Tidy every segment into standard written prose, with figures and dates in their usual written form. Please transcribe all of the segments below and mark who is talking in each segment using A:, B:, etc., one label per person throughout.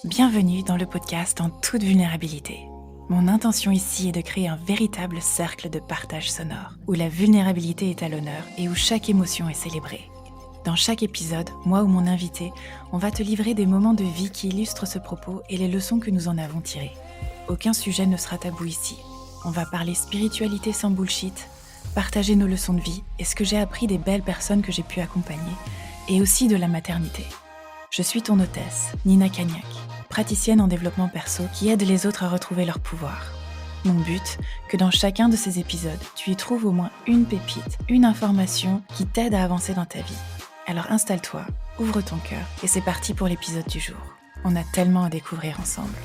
A: Bienvenue dans le podcast En toute vulnérabilité. Mon intention ici est de créer un véritable cercle de partage sonore, où la vulnérabilité est à l'honneur et où chaque émotion est célébrée. Dans chaque épisode, moi ou mon invité, on va te livrer des moments de vie qui illustrent ce propos et les leçons que nous en avons tirées. Aucun sujet ne sera tabou ici. On va parler spiritualité sans bullshit, partager nos leçons de vie et ce que j'ai appris des belles personnes que j'ai pu accompagner, et aussi de la maternité. Je suis ton hôtesse, Nina Cagnac, praticienne en développement perso qui aide les autres à retrouver leur pouvoir. Mon but, que dans chacun de ces épisodes, tu y trouves au moins une pépite, une information qui t'aide à avancer dans ta vie. Alors installe-toi, ouvre ton cœur et c'est parti pour l'épisode du jour. On a tellement à découvrir ensemble.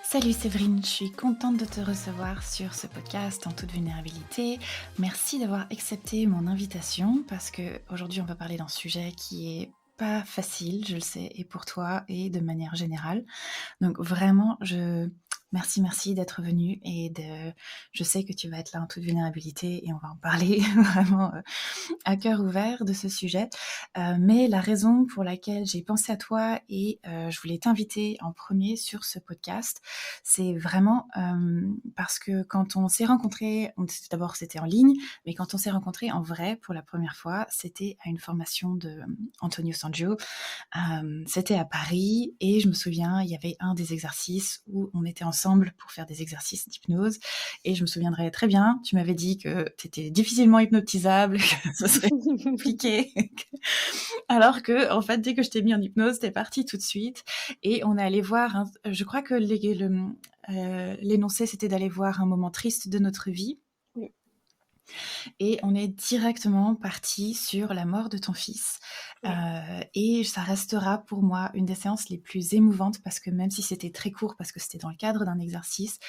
A: Salut Séverine, je suis contente de te recevoir sur ce podcast En toute vulnérabilité. Merci d'avoir accepté mon invitation parce que aujourd'hui on va parler d'un sujet qui est pas facile, je le sais, et pour toi et de manière générale. Donc vraiment, merci d'être venue je sais que tu vas être là en toute vulnérabilité et on va en parler vraiment à cœur ouvert de ce sujet. Mais la raison pour laquelle j'ai pensé à toi et je voulais t'inviter en premier sur ce podcast, c'est vraiment parce que quand on s'est rencontrés, d'abord c'était en ligne, mais quand on s'est rencontrés en vrai pour la première fois, c'était à une formation de Antonio Sangio. C'était à Paris et je me souviens, il y avait un des exercices où on était ensemble pour faire des exercices d'hypnose et je me souviendrai très bien, tu m'avais dit que tu étais difficilement hypnotisable, que ce serait compliqué. Alors que, en fait, dès que je t'ai mis en hypnose, t'es parti tout de suite et on est allé voir, je crois que l'énoncé, c'était d'aller voir un moment triste de notre vie.
B: Oui.
A: Et on est directement parti sur la mort de ton fils. Et ça restera pour moi une des séances les plus émouvantes parce que même si c'était très court, parce que c'était dans le cadre d'un exercice,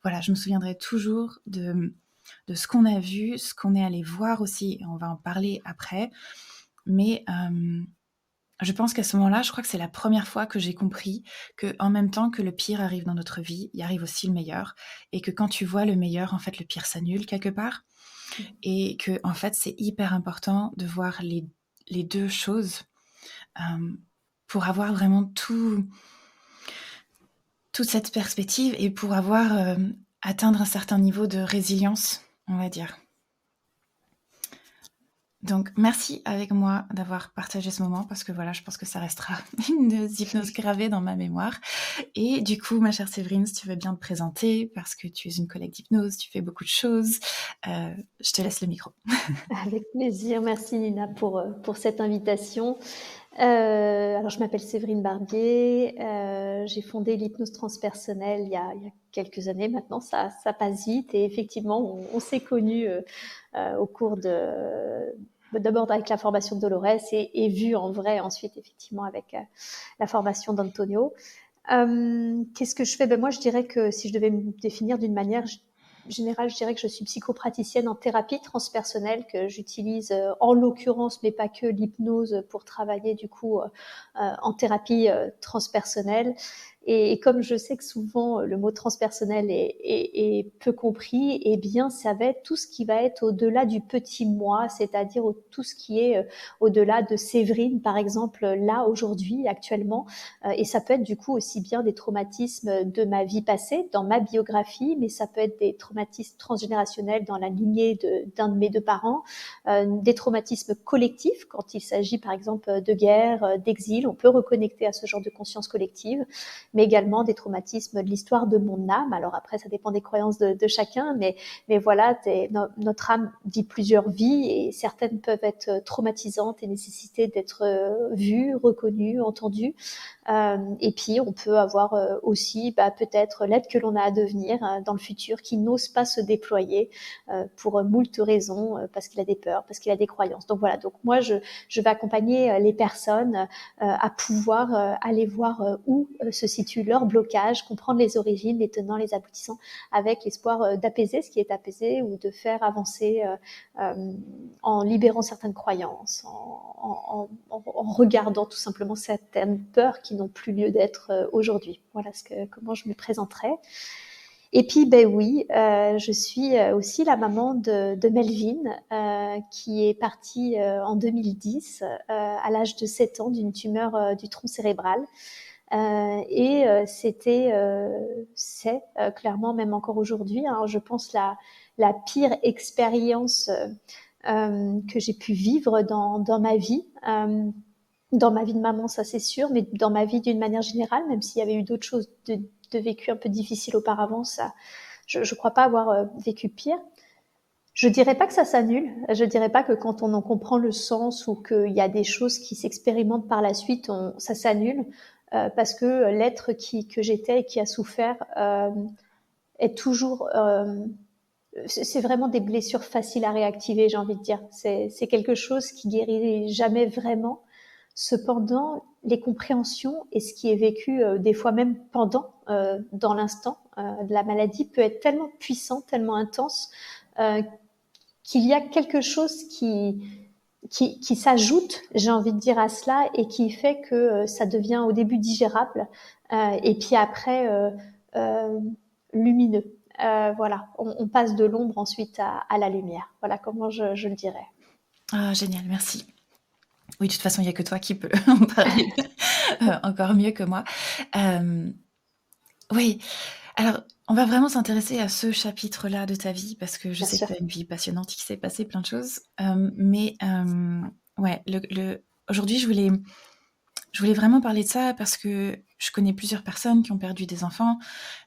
A: voilà, je me souviendrai toujours de ce qu'on a vu, ce qu'on est allé voir aussi, et on va en parler après. Mais je pense qu'à ce moment-là, je crois que c'est la première fois que j'ai compris qu'en même temps que le pire arrive dans notre vie, il arrive aussi le meilleur. Et que quand tu vois le meilleur, en fait, le pire s'annule quelque part. Et que, en fait, c'est hyper important de voir les deux choses pour avoir vraiment toute cette perspective et pour atteindre un certain niveau de résilience, on va dire. Donc, merci avec moi d'avoir partagé ce moment parce que voilà, je pense que ça restera une des hypnoses gravée dans ma mémoire. Et du coup, ma chère Séverine, si tu veux bien te présenter parce que tu es une collègue d'hypnose, tu fais beaucoup de choses, je te laisse le micro.
B: Avec plaisir. Merci Nina pour cette invitation. Alors, je m'appelle Séverine Barbier. J'ai fondé l'hypnose transpersonnelle il y a quelques années maintenant. Ça passe vite et effectivement, on s'est connus au cours d'abord avec la formation de Dolores et vu en vrai ensuite effectivement avec la formation d'Antonio. Qu'est-ce que je fais? Moi, je dirais que si je devais me définir d'une manière générale, je dirais que je suis psychopraticienne en thérapie transpersonnelle, que j'utilise en l'occurrence, mais pas que, l'hypnose pour travailler du coup en thérapie transpersonnelle. Et comme je sais que souvent le mot transpersonnel est peu compris, eh bien ça va être tout ce qui va être au-delà du petit moi, c'est-à-dire tout ce qui est au-delà de Séverine, par exemple, là, aujourd'hui, actuellement. Et ça peut être du coup aussi bien des traumatismes de ma vie passée, dans ma biographie, mais ça peut être des traumatismes transgénérationnels dans la lignée d'un de mes deux parents, des traumatismes collectifs, quand il s'agit par exemple de guerre, d'exil, on peut reconnecter à ce genre de conscience collective, mais également des traumatismes de l'histoire de mon âme. Alors après, ça dépend des croyances de chacun, mais voilà, notre âme vit plusieurs vies et certaines peuvent être traumatisantes et nécessiter d'être vues, reconnues, entendues. Et puis, on peut avoir aussi peut-être l'aide que l'on a à devenir dans le futur qui n'ose pas se déployer pour moult raisons, parce qu'il a des peurs, parce qu'il a des croyances. Donc voilà, donc moi, je vais accompagner les personnes à pouvoir aller voir où se situe leur blocage, comprendre les origines, les tenants, les aboutissants, avec l'espoir d'apaiser ce qui est apaisé ou de faire avancer en libérant certaines croyances, en regardant tout simplement certaines peurs qui n'ont plus lieu d'être aujourd'hui. Voilà comment je me présenterai. Et puis, ben oui, je suis aussi la maman de Melvin, qui est partie en 2010 à l'âge de 7 ans d'une tumeur du tronc cérébral. C'est clairement, même encore aujourd'hui, hein, je pense la pire expérience que j'ai pu vivre dans ma vie. Dans ma vie de maman, ça c'est sûr, mais dans ma vie d'une manière générale, même s'il y avait eu d'autres choses de vécu un peu difficiles auparavant, ça, je crois pas avoir vécu pire. Je dirais pas que ça s'annule. Je dirais pas que quand on en comprend le sens ou qu'il y a des choses qui s'expérimentent par la suite, ça s'annule. Parce que l'être que j'étais et qui a souffert est toujours... c'est vraiment des blessures faciles à réactiver, j'ai envie de dire. C'est quelque chose qui guérit jamais vraiment. Cependant, les compréhensions et ce qui est vécu des fois même pendant, dans l'instant de la maladie peut être tellement puissant, tellement intense, qu'il y a quelque chose qui s'ajoute, j'ai envie de dire, à cela et qui fait que ça devient au début digérable et puis après euh, lumineux. Voilà, on passe de l'ombre ensuite à la lumière. Voilà comment je le dirais.
A: Ah, génial, merci. Oui, de toute façon, il n'y a que toi qui peux en parler encore mieux que moi. Oui, alors, on va vraiment s'intéresser à ce chapitre-là de ta vie parce que je
B: Bien
A: sais que
B: sûr.
A: tu as une vie passionnante, il s'est passé plein de choses. Ouais, aujourd'hui, je voulais vraiment parler de ça parce que je connais plusieurs personnes qui ont perdu des enfants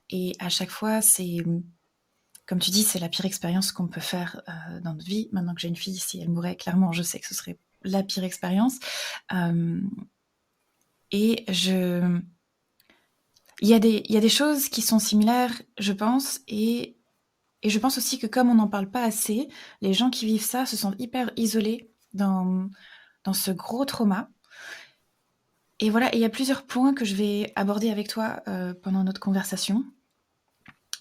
A: et à chaque fois, comme tu dis, c'est la pire expérience qu'on peut faire dans notre vie. Maintenant que j'ai une fille, si elle mourait, clairement, je sais que ce serait la pire expérience. Euh, et il y a des choses qui sont similaires, je pense, et je pense aussi que comme on n'en parle pas assez, les gens qui vivent ça se sentent hyper isolés dans ce gros trauma. Et voilà, et il y a plusieurs points que je vais aborder avec toi pendant notre conversation.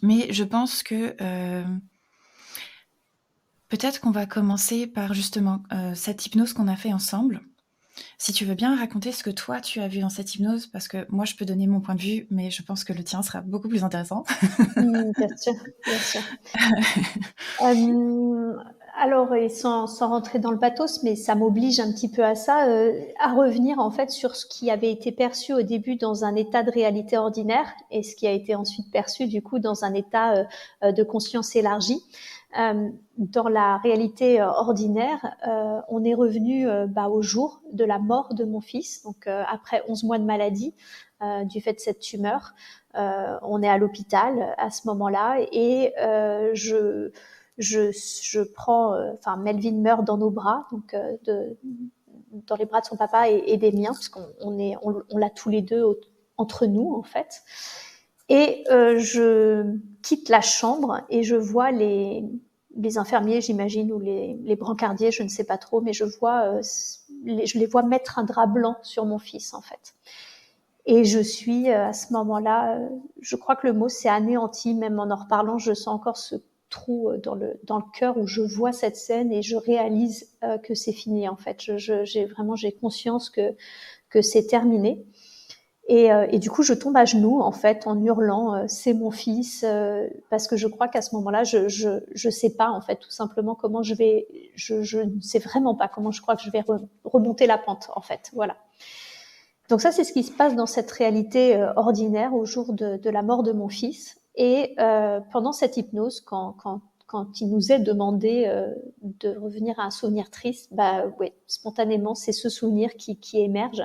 A: Mais je pense que peut-être qu'on va commencer par justement cette hypnose qu'on a fait ensemble. Si tu veux bien raconter ce que toi tu as vu dans cette hypnose, parce que moi je peux donner mon point de vue, mais je pense que le tien sera beaucoup plus intéressant.
B: Bien sûr, bien sûr. Euh, alors, et sans rentrer dans le pathos, mais ça m'oblige un petit peu à ça, à revenir en fait sur ce qui avait été perçu au début dans un état de réalité ordinaire et ce qui a été ensuite perçu du coup dans un état de conscience élargie. Dans la réalité ordinaire, on est revenu au jour de la mort de mon fils, donc après 11 mois de maladie du fait de cette tumeur. On est à l'hôpital à ce moment-là et je prends, enfin Melvin meurt dans nos bras, donc dans les bras de son papa et des miens, parce on l'a tous les deux entre nous en fait. Et je quitte la chambre et je vois les infirmiers, j'imagine, ou les brancardiers, je ne sais pas trop, mais je les vois mettre un drap blanc sur mon fils en fait. Et je suis à ce moment-là, je crois que le mot c'est anéanti, même en reparlant, je sens encore ce trou dans le cœur où je vois cette scène et je réalise que c'est fini en fait. J'ai conscience que c'est terminé. Et du coup, je tombe à genoux en fait en hurlant c'est mon fils parce que je crois qu'à ce moment-là, je sais pas en fait tout simplement comment je ne sais vraiment pas comment je crois que je vais remonter la pente en fait. Voilà. Donc ça, c'est ce qui se passe dans cette réalité ordinaire au jour de la mort de mon fils. Et pendant cette hypnose, quand il nous est demandé de revenir à un souvenir triste, ouais, spontanément, c'est ce souvenir qui émerge.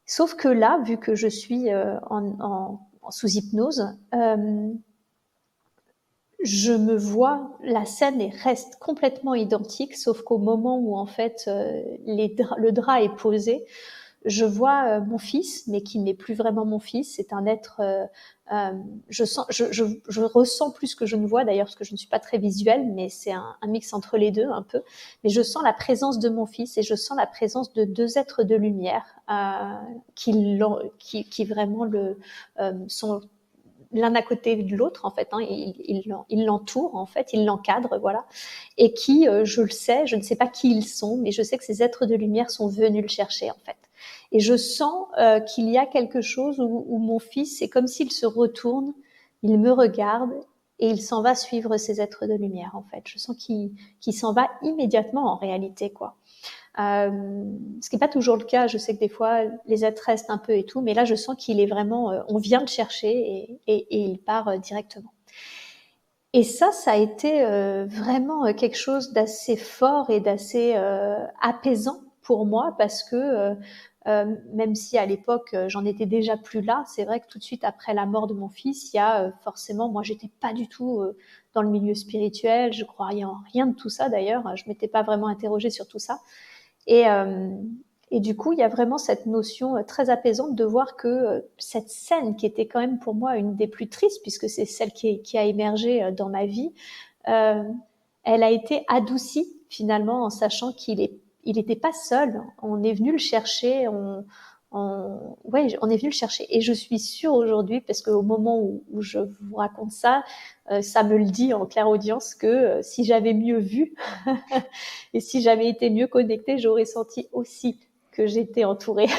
B: Sauf que là, vu que je suis sous hypnose, je me vois, la scène reste complètement identique, sauf qu'au moment où en fait le drap est posé, je vois mon fils, mais qui n'est plus vraiment mon fils. C'est un être. Je ressens plus que je ne vois d'ailleurs, parce que je ne suis pas très visuelle, mais c'est un mix entre les deux un peu. Mais je sens la présence de mon fils et je sens la présence de deux êtres de lumière qui vraiment sont l'un à côté de l'autre en fait, hein, ils l'entourent en fait, ils l'encadrent, voilà, et qui, je le sais, je ne sais pas qui ils sont, mais je sais que ces êtres de lumière sont venus le chercher en fait. Et je sens qu'il y a quelque chose où mon fils, c'est comme s'il se retourne, il me regarde et il s'en va suivre ces êtres de lumière, en fait. Je sens qu'il s'en va immédiatement, en réalité, quoi. Ce qui n'est pas toujours le cas. Je sais que des fois, les êtres restent un peu et tout, mais là, je sens qu'il est vraiment, on vient le chercher et il part directement. Et ça a été vraiment quelque chose d'assez fort et d'assez apaisant pour moi parce que même si à l'époque j'en étais déjà plus là, c'est vrai que tout de suite après la mort de mon fils, il y a forcément, moi j'étais pas du tout dans le milieu spirituel, je croyais en rien de tout ça d'ailleurs, je m'étais pas vraiment interrogée sur tout ça. Et, euh, et du coup, il y a vraiment cette notion très apaisante de voir que cette scène qui était quand même pour moi une des plus tristes, puisque c'est celle qui a émergé dans ma vie, euh, elle a été adoucie finalement en sachant il était pas seul. On est venu le chercher, on est venu le chercher. Et je suis sûre aujourd'hui, parce qu'au moment où je vous raconte ça, ça me le dit en clairaudience que si j'avais mieux vu et si j'avais été mieux connectée, j'aurais senti aussi que j'étais entourée.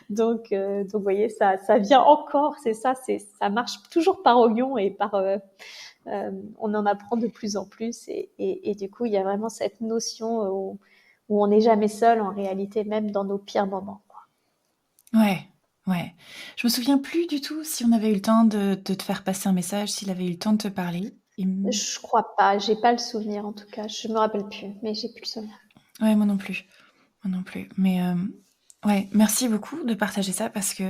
B: Donc, vous voyez, ça vient encore, c'est ça, ça marche toujours par oignon et on en apprend de plus en plus. Et du coup, il y a vraiment cette notion où on n'est jamais seul en réalité, même dans nos pires moments, quoi.
A: Ouais, ouais. Je me souviens plus du tout si on avait eu le temps de te faire passer un message, s'il avait eu le temps de te parler.
B: Je crois pas, j'ai pas le souvenir en tout cas, je me rappelle plus, mais j'ai plus le souvenir.
A: Ouais, moi non plus. Moi non plus. Mais ouais, merci beaucoup de partager ça parce que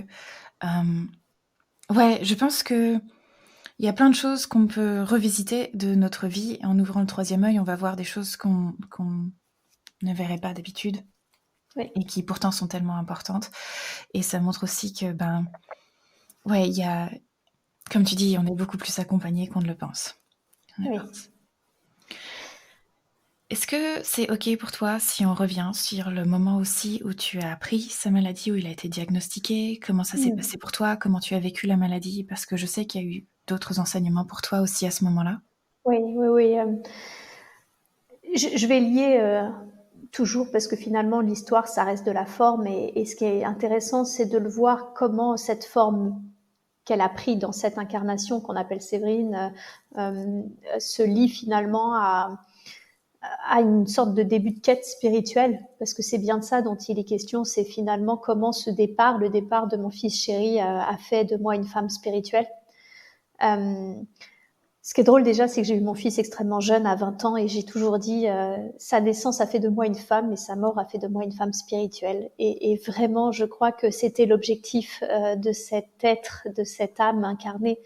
A: ouais, je pense que il y a plein de choses qu'on peut revisiter de notre vie. En ouvrant le troisième œil, on va voir des choses qu'on ne verrait pas d'habitude
B: Oui.
A: et qui pourtant sont tellement importantes. Et ça montre aussi que, ouais, il y a, comme tu dis, on est beaucoup plus accompagné qu'on ne le pense.
B: Oui.
A: Est-ce que c'est OK pour toi si on revient sur le moment aussi où tu as appris sa maladie, où il a été diagnostiqué? Comment ça s'est passé pour toi? Comment tu as vécu la maladie? Parce que je sais qu'il y a eu d'autres enseignements pour toi aussi à ce moment-là.
B: Oui, oui, oui. Je vais lier toujours parce que finalement l'histoire ça reste de la forme et ce qui est intéressant c'est de le voir comment cette forme qu'elle a pris dans cette incarnation qu'on appelle Séverine se lie finalement à une sorte de début de quête spirituelle parce que c'est bien de ça dont il est question, c'est finalement comment le départ de mon fils chéri a fait de moi une femme spirituelle. Ce qui est drôle déjà, c'est que j'ai eu mon fils extrêmement jeune, à 20 ans, et j'ai toujours dit, sa naissance a fait de moi une femme, et sa mort a fait de moi une femme spirituelle. Et vraiment, je crois que c'était l'objectif de cet être, de cette âme incarnée.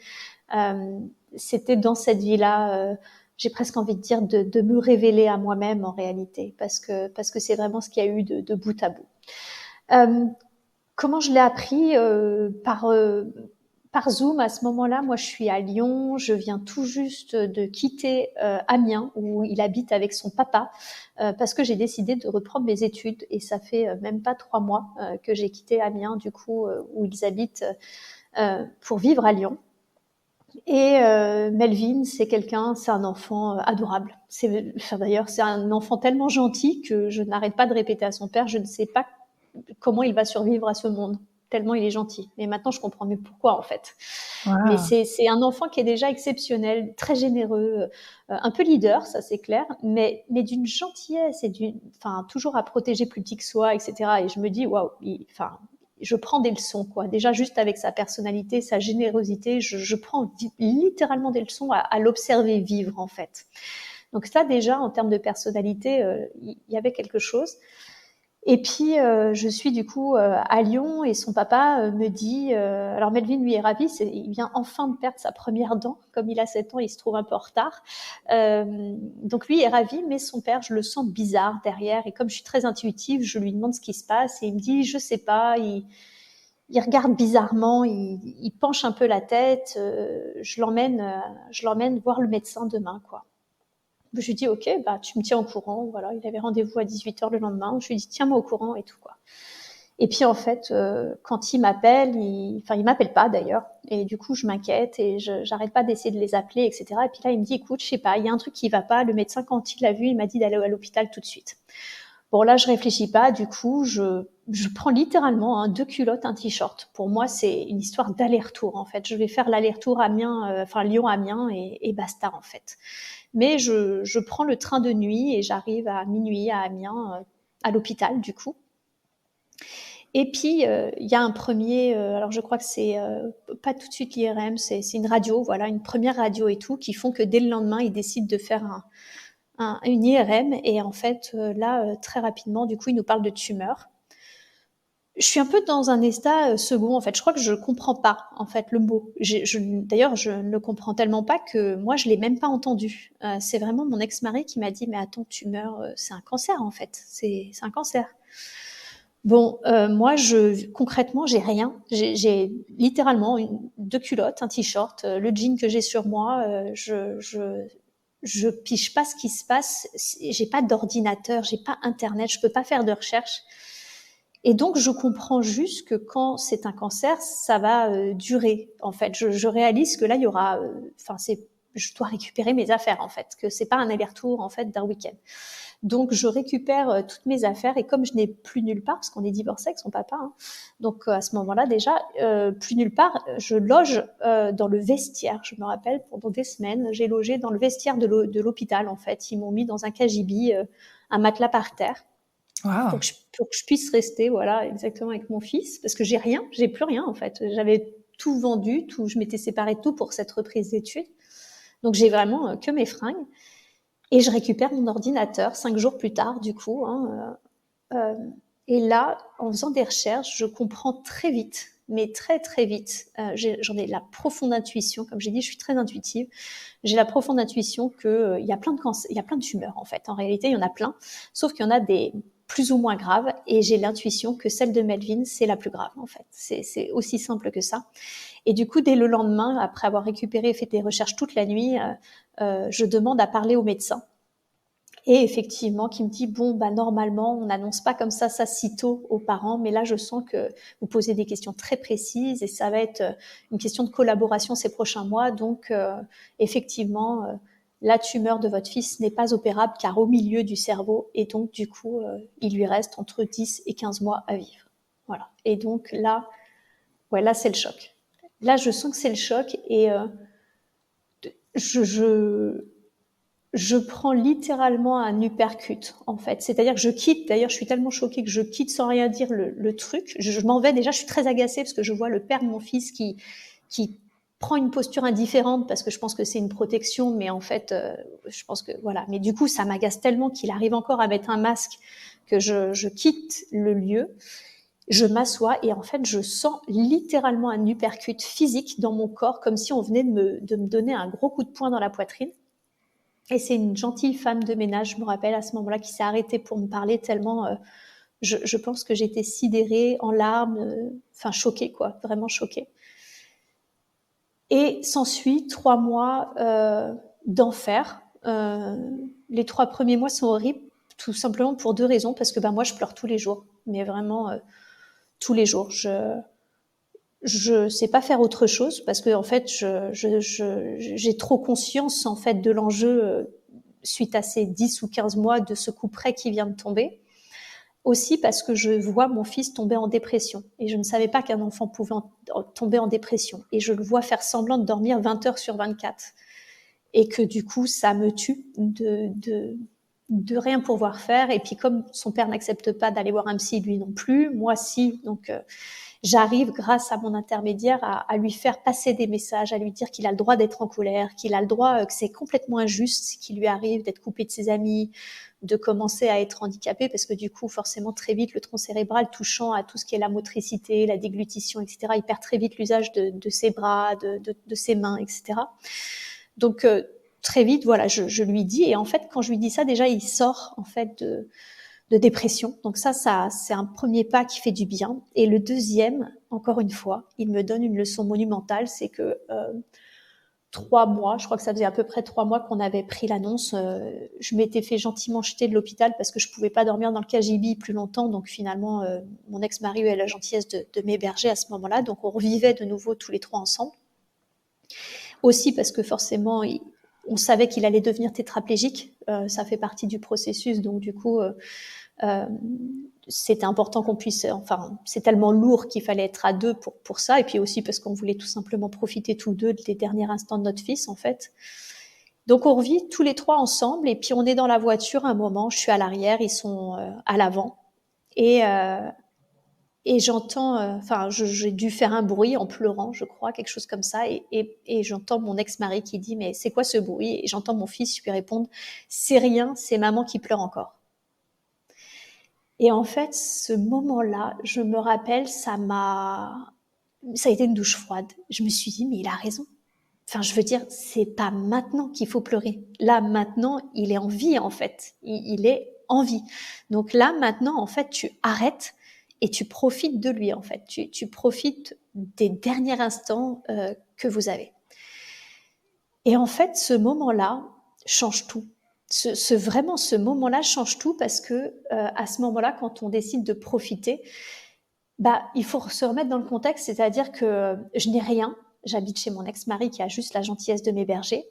B: C'était dans cette vie-là, j'ai presque envie de dire, de me révéler à moi-même en réalité, parce que c'est vraiment ce qu'il y a eu de bout à bout. Comment je l'ai appris par Zoom à ce moment-là. Moi, je suis à Lyon. Je viens tout juste de quitter Amiens, où il habite avec son papa, parce que j'ai décidé de reprendre mes études. Et ça fait même pas 3 mois que j'ai quitté Amiens, du coup, où ils habitent, pour vivre à Lyon. Et Melvin, c'est un enfant adorable. D'ailleurs, c'est un enfant tellement gentil que je n'arrête pas de répéter à son père, je ne sais pas comment il va survivre à ce monde, tellement il est gentil. Mais maintenant, je comprends mieux pourquoi, en fait. Mais
A: Wow.
B: c'est un enfant qui est déjà exceptionnel, très généreux, un peu leader, ça c'est clair, mais d'une gentillesse et enfin, toujours à protéger plus petit que soi, etc. Et je me dis, waouh, enfin, je prends des leçons, quoi. Déjà, juste avec sa personnalité, sa générosité, je prends littéralement des leçons à l'observer vivre, en fait. Donc ça, déjà, en termes de personnalité, il y avait quelque chose. Et puis, je suis du coup à Lyon et son papa me dit, alors Melvin lui est ravi, il vient enfin de perdre sa première dent, comme il a 7 ans, il se trouve un peu en retard. Donc lui est ravi, mais son père, je le sens bizarre derrière. Et comme je suis très intuitive, je lui demande ce qui se passe et il me dit, je sais pas, il regarde bizarrement, il penche un peu la tête. Je l'emmène voir le médecin demain, quoi. Je lui dis, ok, bah, tu me tiens au courant. Voilà, il avait rendez-vous à 18h le lendemain. Je lui dis, tiens-moi au courant et tout, quoi. Et puis, en fait, quand il m'appelle, il m'appelle pas d'ailleurs. Et du coup, je m'inquiète et j'arrête pas d'essayer de les appeler, etc. Et puis là, il me dit, écoute, je sais pas, il y a un truc qui va pas. Le médecin, quand il l'a vu, il m'a dit d'aller à l'hôpital tout de suite. Bon, là, je réfléchis pas. Du coup, je je prends littéralement 2 culottes, un t-shirt. Pour moi, c'est une histoire d'aller-retour, en fait. Je vais faire l'aller-retour Amiens, Lyon-Amiens et basta, en fait. Mais je prends le train de nuit et j'arrive à minuit à Amiens, à l'hôpital, du coup. Et puis, il y a un premier, alors je crois que c'est pas tout de suite l'IRM, c'est une radio, voilà, une première radio et tout, qui font que dès le lendemain, ils décident de faire une IRM. Et en fait, là, très rapidement, du coup, ils nous parlent de tumeur. Je suis un peu dans un état second, en fait. Je crois que je comprends pas, en fait, le mot. D'ailleurs, je ne le comprends tellement pas que moi, je l'ai même pas entendu. C'est vraiment mon ex-mari qui m'a dit, mais attends, tumeur, c'est un cancer, en fait. C'est un cancer. Bon, moi, concrètement, j'ai rien. J'ai littéralement 2 culottes, un t-shirt, le jean que j'ai sur moi. Je pige pas ce qui se passe. J'ai pas d'ordinateur, j'ai pas Internet, je peux pas faire de recherche. Et donc, je comprends juste que quand c'est un cancer, ça va durer. En fait, je réalise que là, il y aura, je dois récupérer mes affaires, en fait, que c'est pas un aller-retour en fait d'un week-end. Donc, je récupère toutes mes affaires et comme je n'ai plus nulle part, parce qu'on est divorcé avec son papa, hein, donc à ce moment-là déjà, plus nulle part, je loge dans le vestiaire. Je me rappelle, pendant des semaines, j'ai logé dans le vestiaire de l'hôpital, en fait. Ils m'ont mis dans un cagibi, un matelas par terre.
A: Waouh!
B: Pour que je puisse rester, voilà, exactement avec mon fils, parce que j'ai plus rien en fait. J'avais tout vendu, je m'étais séparée de tout pour cette reprise d'études. Donc j'ai vraiment que mes fringues. Et je récupère mon ordinateur 5 jours plus tard, du coup. Et là, en faisant des recherches, je comprends très vite, mais très très vite. J'en ai la profonde intuition, comme j'ai dit, je suis très intuitive. J'ai la profonde intuition que il y a plein de cancers, il y a plein de tumeurs en fait. En réalité, il y en a plein, sauf qu'il y en a des plus ou moins graves. Et j'ai l'intuition que celle de Melvin, c'est la plus grave en fait. C'est aussi simple que ça. Et du coup, dès le lendemain, après avoir récupéré et fait des recherches toute la nuit, je demande à parler au médecin. Et effectivement, qui me dit, bon, bah, normalement, on n'annonce pas comme ça si tôt aux parents, mais là, je sens que vous posez des questions très précises et ça va être une question de collaboration ces prochains mois. Donc, effectivement, la tumeur de votre fils n'est pas opérable car au milieu du cerveau et donc, du coup, il lui reste entre 10 et 15 mois à vivre. Voilà. Et donc là, ouais, là, c'est le choc. Là, je sens que c'est le choc et je prends littéralement un uppercut, en fait. C'est-à-dire que je quitte, d'ailleurs, je suis tellement choquée que je quitte sans rien dire le truc. Je m'en vais déjà, je suis très agacée parce que je vois le père de mon fils qui prend une posture indifférente parce que je pense que c'est une protection, mais en fait, je pense que, voilà. Mais du coup, ça m'agace tellement qu'il arrive encore à mettre un masque que je quitte le lieu. Je m'assois et en fait, je sens littéralement un uppercut physique dans mon corps, comme si on venait de me donner un gros coup de poing dans la poitrine. Et c'est une gentille femme de ménage, je me rappelle à ce moment-là, qui s'est arrêtée pour me parler tellement je pense que j'étais sidérée, en larmes, choquée, quoi, vraiment choquée. Et s'ensuit 3 mois d'enfer. Les 3 premiers mois sont horribles, tout simplement pour 2 raisons, parce que moi, je pleure tous les jours, mais vraiment tous les jours. Je sais pas faire autre chose parce que en fait, j'ai trop conscience en fait de l'enjeu suite à ces 10 ou 15 mois de ce coup près qui vient de tomber. Aussi parce que je vois mon fils tomber en dépression et je ne savais pas qu'un enfant pouvait tomber en dépression et je le vois faire semblant de dormir 20 heures sur 24 et que du coup ça me tue de rien pouvoir faire. Et puis comme son père n'accepte pas d'aller voir un psy, lui non plus, moi si, donc j'arrive grâce à mon intermédiaire à lui faire passer des messages, à lui dire qu'il a le droit d'être en colère, qu'il a le droit, que c'est complètement injuste ce qui lui arrive, d'être coupé de ses amis, de commencer à être handicapé, parce que du coup, forcément, très vite, le tronc cérébral touchant à tout ce qui est la motricité, la déglutition, etc., il perd très vite l'usage de ses bras, de ses mains, etc. Donc, très vite, voilà, je lui dis, et en fait, quand je lui dis ça, déjà, il sort, en fait, de dépression. Donc ça, c'est un premier pas qui fait du bien. Et le deuxième, encore une fois, il me donne une leçon monumentale, c'est que 3 mois, je crois que ça faisait à peu près 3 mois qu'on avait pris l'annonce, je m'étais fait gentiment jeter de l'hôpital parce que je pouvais pas dormir dans le cagibi plus longtemps. Donc finalement, mon ex-mari a eu la gentillesse de m'héberger à ce moment-là. Donc on revivait de nouveau tous les 3 ensemble. Aussi parce que forcément, on savait qu'il allait devenir tétraplégique. Ça fait partie du processus. Donc du coup, c'était important qu'on puisse, enfin, c'est tellement lourd qu'il fallait être à deux pour ça, et puis aussi parce qu'on voulait tout simplement profiter tous deux des derniers instants de notre fils, en fait. Donc on revit tous les trois ensemble, et puis on est dans la voiture un moment, je suis à l'arrière, ils sont à l'avant, et, euh, et j'entends, enfin, j'ai dû faire un bruit en pleurant, je crois, quelque chose comme ça, et j'entends mon ex-mari qui dit, mais c'est quoi ce bruit? Et j'entends mon fils lui répondre, c'est rien, c'est maman qui pleure encore. Et en fait, ce moment-là, je me rappelle, ça a été une douche froide. Je me suis dit, mais il a raison. Enfin, je veux dire, c'est pas maintenant qu'il faut pleurer. Là, maintenant, il est en vie, en fait. Il est en vie. Donc là, maintenant, en fait, tu arrêtes et tu profites de lui, en fait. Tu profites des derniers instants que vous avez. Et en fait, ce moment-là change tout. Vraiment, ce moment-là change tout parce que à ce moment-là, quand on décide de profiter, bah, il faut se remettre dans le contexte, c'est-à-dire que je n'ai rien. J'habite chez mon ex-mari qui a juste la gentillesse de m'héberger.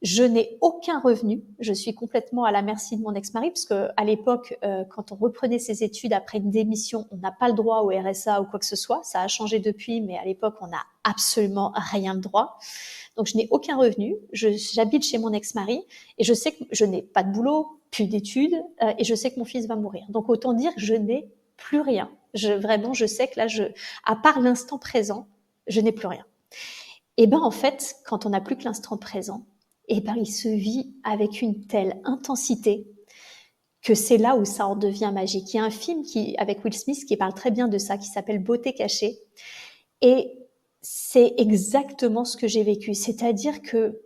B: Je n'ai aucun revenu. Je suis complètement à la merci de mon ex-mari parce que à l'époque, quand on reprenait ses études après une démission, on n'a pas le droit au RSA ou quoi que ce soit. Ça a changé depuis, mais à l'époque, on n'a absolument rien de droit. Donc, je n'ai aucun revenu. J'habite chez mon ex-mari et je sais que je n'ai pas de boulot, plus d'études, et je sais que mon fils va mourir. Donc, autant dire que je n'ai plus rien. Vraiment, je sais que là, à part l'instant présent, je n'ai plus rien. Et ben, en fait, quand on n'a plus que l'instant présent, et ben, il se vit avec une telle intensité que c'est là où ça en devient magique. Il y a un film avec Will Smith qui parle très bien de ça, qui s'appelle Beauté cachée. Et c'est exactement ce que j'ai vécu. C'est-à-dire que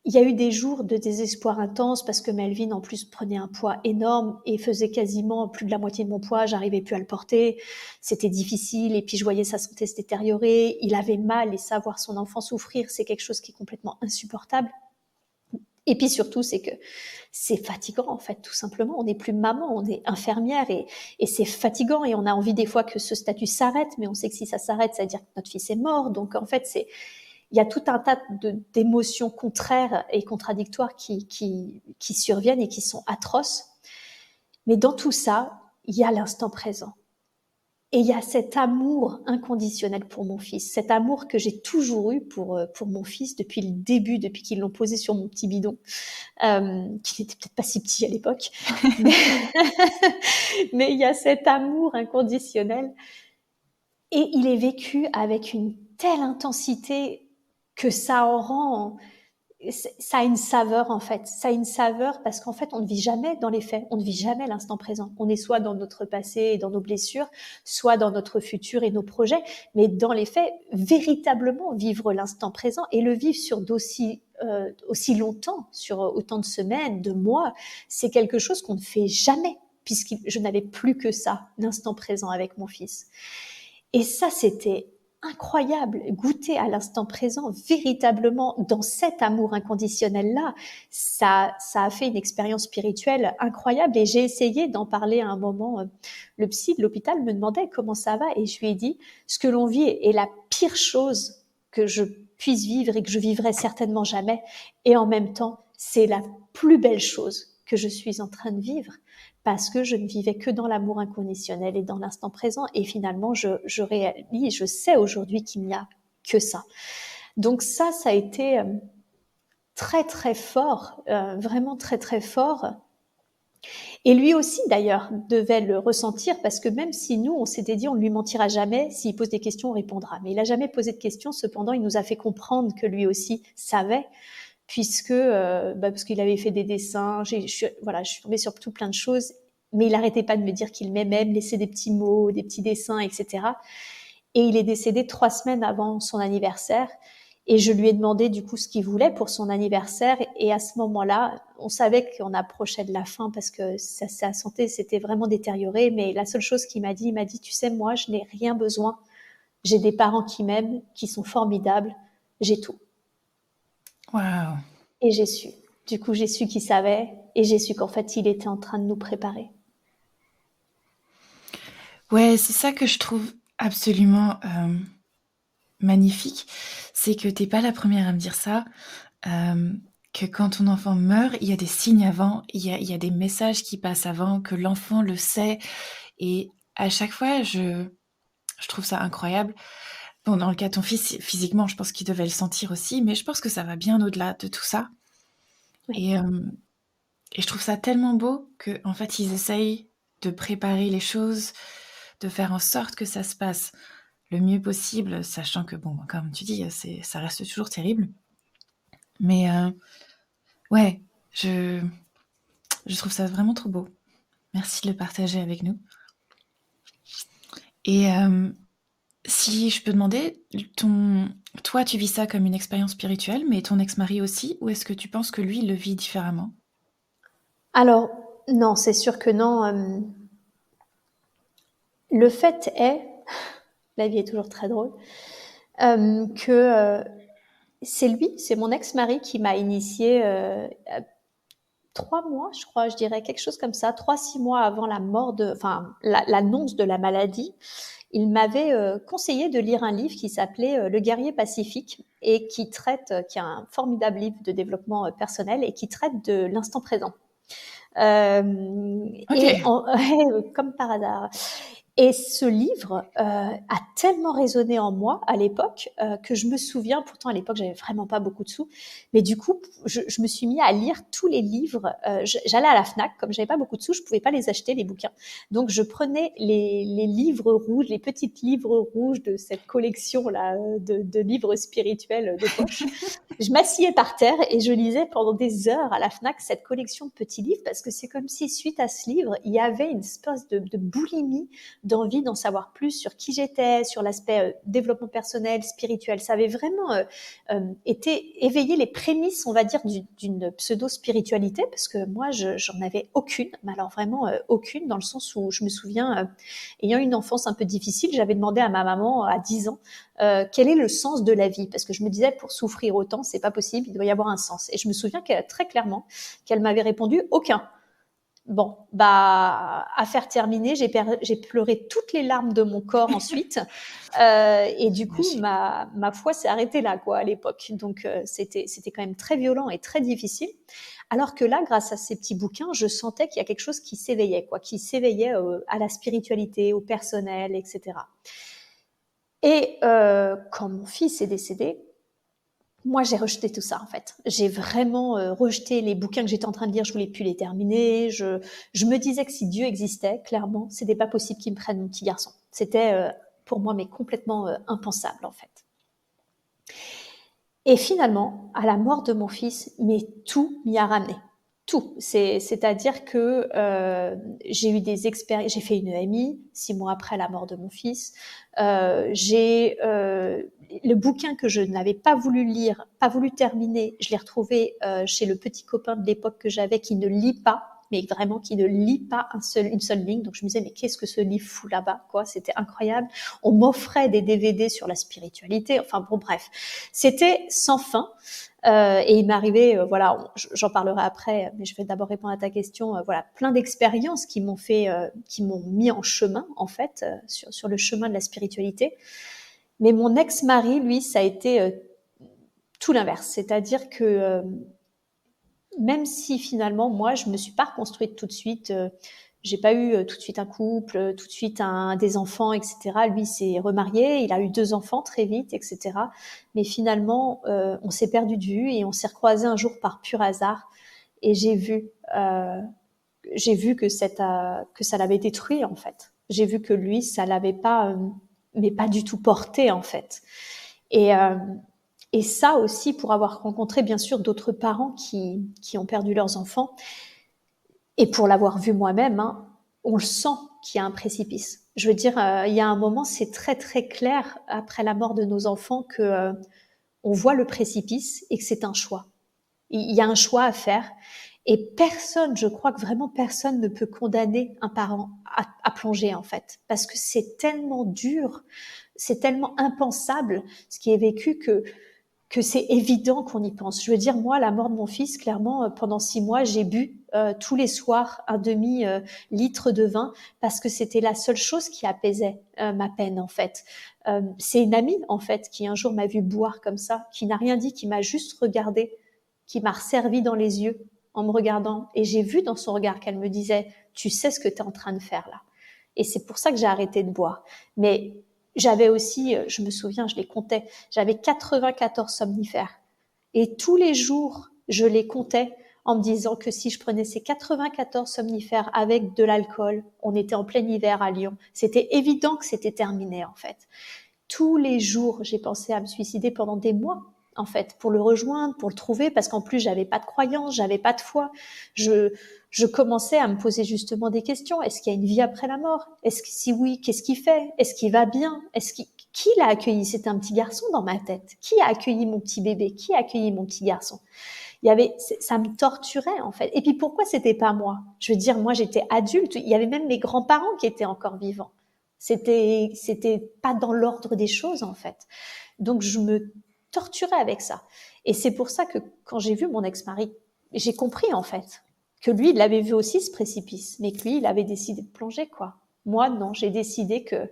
B: il y a eu des jours de désespoir intense parce que Melvin, en plus, prenait un poids énorme et faisait quasiment plus de la moitié de mon poids. J'arrivais plus à le porter. C'était difficile. Et puis, je voyais sa santé se détériorer. Il avait mal et savoir son enfant souffrir, c'est quelque chose qui est complètement insupportable. Et puis surtout, c'est que c'est fatigant, en fait, tout simplement. On n'est plus maman, on est infirmière et c'est fatigant et on a envie des fois que ce statut s'arrête, mais on sait que si ça s'arrête, ça veut dire que notre fils est mort. Donc, en fait, il y a tout un tas d'émotions contraires et contradictoires qui surviennent et qui sont atroces. Mais dans tout ça, il y a l'instant présent. Et il y a cet amour inconditionnel pour mon fils, cet amour que j'ai toujours eu pour mon fils depuis le début, depuis qu'ils l'ont posé sur mon petit bidon, qui n'était peut-être pas si petit à l'époque. Mais il y a cet amour inconditionnel. Et il est vécu avec une telle intensité que ça en rend... Ça a une saveur, en fait. Ça a une saveur parce qu'en fait, on ne vit jamais dans les faits. On ne vit jamais l'instant présent. On est soit dans notre passé et dans nos blessures, soit dans notre futur et nos projets. Mais dans les faits, véritablement vivre l'instant présent et le vivre sur aussi longtemps, sur autant de semaines, de mois, c'est quelque chose qu'on ne fait jamais puisque je n'avais plus que ça, l'instant présent avec mon fils. Et ça, c'était incroyable, goûter à l'instant présent, véritablement dans cet amour inconditionnel-là, ça a fait une expérience spirituelle incroyable et j'ai essayé d'en parler à un moment. Le psy de l'hôpital me demandait comment ça va et je lui ai dit, ce que l'on vit est la pire chose que je puisse vivre et que je vivrai certainement jamais et en même temps, c'est la plus belle chose que je suis en train de vivre parce que je ne vivais que dans l'amour inconditionnel et dans l'instant présent. Et finalement, je réalise, je sais aujourd'hui qu'il n'y a que ça. Donc ça a été très, très fort, vraiment très, très fort. Et lui aussi, d'ailleurs, devait le ressentir parce que même si nous, on s'était dit, on ne lui mentira jamais, s'il pose des questions, on répondra. Mais il n'a jamais posé de questions, cependant, il nous a fait comprendre que lui aussi savait puisque parce qu'il avait fait des dessins, je suis tombée sur tout plein de choses, mais il n'arrêtait pas de me dire qu'il m'aimait, me laisser des petits mots, des petits dessins, etc. Et il est décédé 3 semaines avant son anniversaire, et je lui ai demandé du coup ce qu'il voulait pour son anniversaire, et à ce moment-là, on savait qu'on approchait de la fin parce que sa santé s'était vraiment détériorée, mais la seule chose qu'il m'a dit, tu sais, moi, je n'ai rien besoin, j'ai des parents qui m'aiment, qui sont formidables, j'ai tout.
A: Waouh!
B: Et j'ai su. Du coup, j'ai su qu'il savait et j'ai su qu'en fait, il était en train de nous préparer.
A: Ouais, c'est ça que je trouve absolument magnifique. C'est que t'es pas la première à me dire ça. Que quand ton enfant meurt, il y a des signes avant, il y a des messages qui passent avant, que l'enfant le sait Et à chaque fois, je trouve ça incroyable. Bon, dans le cas de ton fils, physiquement, je pense qu'il devait le sentir aussi, mais je pense que ça va bien au-delà de tout ça.
B: Oui.
A: Et, et je trouve ça tellement beau qu'en fait, ils essayent de préparer les choses, de faire en sorte que ça se passe le mieux possible, sachant que, bon, comme tu dis, ça reste toujours terrible. Mais ouais, je trouve ça vraiment trop beau. Merci de le partager avec nous. Et si je peux demander, toi, tu vis ça comme une expérience spirituelle, mais ton ex-mari aussi, ou est-ce que tu penses que lui, il le vit différemment?
B: Alors, non, c'est sûr que non. Le fait est, la vie est toujours très drôle, que c'est lui, c'est mon ex-mari qui m'a initiée 3 mois, je crois, je dirais, quelque chose comme ça, 3, 6 mois avant la mort l'annonce de la maladie. Il m'avait conseillé de lire un livre qui s'appelait Le guerrier pacifique et qui est un formidable livre de développement personnel et qui traite de l'instant présent.
A: Ok.
B: Comme par hasard. Et ce livre a tellement résonné en moi à l'époque que je me souviens, pourtant à l'époque j'avais vraiment pas beaucoup de sous, mais du coup je me suis mis à lire tous les livres. J'allais à la Fnac, comme j'avais pas beaucoup de sous, je pouvais pas les acheter les bouquins, donc je prenais les livres rouges, les petits livres rouges de cette collection là de livres spirituels de poche. Je m'asseyais par terre et je lisais pendant des heures à la Fnac cette collection de petits livres parce que c'est comme si suite à ce livre il y avait une espèce de boulimie d'envie d'en savoir plus sur qui j'étais, sur l'aspect développement personnel, spirituel. Ça avait vraiment été éveillé les prémices, on va dire, d'une pseudo-spiritualité, parce que moi, j'en avais aucune, mais alors vraiment aucune, dans le sens où je me souviens, ayant une enfance un peu difficile, j'avais demandé à ma maman à 10 ans quel est le sens de la vie, parce que je me disais, pour souffrir autant, c'est pas possible, il doit y avoir un sens. Et je me souviens très clairement qu'elle m'avait répondu aucun. Bon, bah, affaire terminée, j'ai pleuré toutes les larmes de mon corps ensuite. Et du coup,
A: J'imagine.
B: ma foi s'est arrêtée là, quoi, à l'époque. Donc, c'était quand même très violent et très difficile. Alors que là, grâce à ces petits bouquins, je sentais qu'il y a quelque chose qui s'éveillait, quoi, qui s'éveillait à la spiritualité, au personnel, etc. Et quand mon fils est décédé, moi, j'ai rejeté tout ça, en fait. J'ai vraiment rejeté les bouquins que j'étais en train de lire, je voulais plus les terminer. Je me disais que si Dieu existait, clairement, c'était pas possible qu'il me prenne mon petit garçon. C'était pour moi, mais complètement impensable, en fait. Et finalement, à la mort de mon fils, mais tout m'y a ramené. Tout. C'est-à-dire que j'ai eu des expériences. J'ai fait une EMI 6 mois après la mort de mon fils. J'ai le bouquin que je n'avais pas voulu lire, pas voulu terminer. Je l'ai retrouvé chez le petit copain de l'époque que j'avais qui ne lit pas, mais vraiment qui ne lit pas une seule ligne. Donc je me disais mais qu'est-ce que ce livre fout là-bas, quoi. C'était incroyable. On m'offrait des DVD sur la spiritualité. Enfin bon, bref, c'était sans fin. Et il m'est arrivé, voilà, j'en parlerai après, mais je vais d'abord répondre à ta question. Voilà, plein d'expériences qui m'ont mis en chemin, en fait, sur le chemin de la spiritualité. Mais mon ex-mari, lui, ça a été tout l'inverse. C'est-à-dire que même si finalement, moi, je me suis pas reconstruite tout de suite, j'ai pas eu tout de suite un couple, tout de suite des enfants, etc. Lui s'est remarié, il a eu 2 enfants très vite, etc. Mais finalement, on s'est perdu de vue et on s'est recroisés un jour par pur hasard. Et j'ai vu que ça l'avait détruit en fait. J'ai vu que lui, ça l'avait pas, mais pas du tout porté en fait. Et et ça aussi, pour avoir rencontré bien sûr d'autres parents qui ont perdu leurs enfants, et pour l'avoir vu moi-même, hein, on le sent qu'il y a un précipice. Je veux dire, il y a un moment, c'est très très clair après la mort de nos enfants que on voit le précipice et que c'est un choix. Il y a un choix à faire. Et personne, je crois que vraiment personne ne peut condamner un parent à plonger en fait, parce que c'est tellement dur, c'est tellement impensable ce qui est vécu que c'est évident qu'on y pense. Je veux dire, moi, la mort de mon fils, clairement, pendant 6 mois, j'ai bu tous les soirs un demi-litre de vin parce que c'était la seule chose qui apaisait ma peine, en fait. C'est une amie, en fait, qui un jour m'a vu boire comme ça, qui n'a rien dit, qui m'a juste regardé, qui m'a resservi dans les yeux en me regardant. Et j'ai vu dans son regard qu'elle me disait, tu sais ce que tu es en train de faire là. Et c'est pour ça que j'ai arrêté de boire. Mais j'avais aussi, je me souviens, je les comptais, j'avais 94 somnifères. Et tous les jours, je les comptais en me disant que si je prenais ces 94 somnifères avec de l'alcool, on était en plein hiver à Lyon, c'était évident que c'était terminé en fait. Tous les jours, j'ai pensé à me suicider pendant des mois, en fait, pour le rejoindre, pour le trouver, parce qu'en plus, j'avais pas de croyance, j'avais pas de foi. Je commençais à me poser justement des questions. Est-ce qu'il y a une vie après la mort? Est-ce que si oui, qu'est-ce qu'il fait? Est-ce qu'il va bien? Qui l'a accueilli? C'était un petit garçon dans ma tête. Qui a accueilli mon petit bébé? Qui a accueilli mon petit garçon? Ça me torturait en fait. Et puis pourquoi c'était pas moi? Je veux dire, moi j'étais adulte. Il y avait même mes grands-parents qui étaient encore vivants. C'était pas dans l'ordre des choses en fait. Donc je me torturais avec ça. Et c'est pour ça que quand j'ai vu mon ex-mari, j'ai compris en fait que lui, il avait vu aussi ce précipice, mais que lui, il avait décidé de plonger quoi. Moi, non, j'ai décidé que.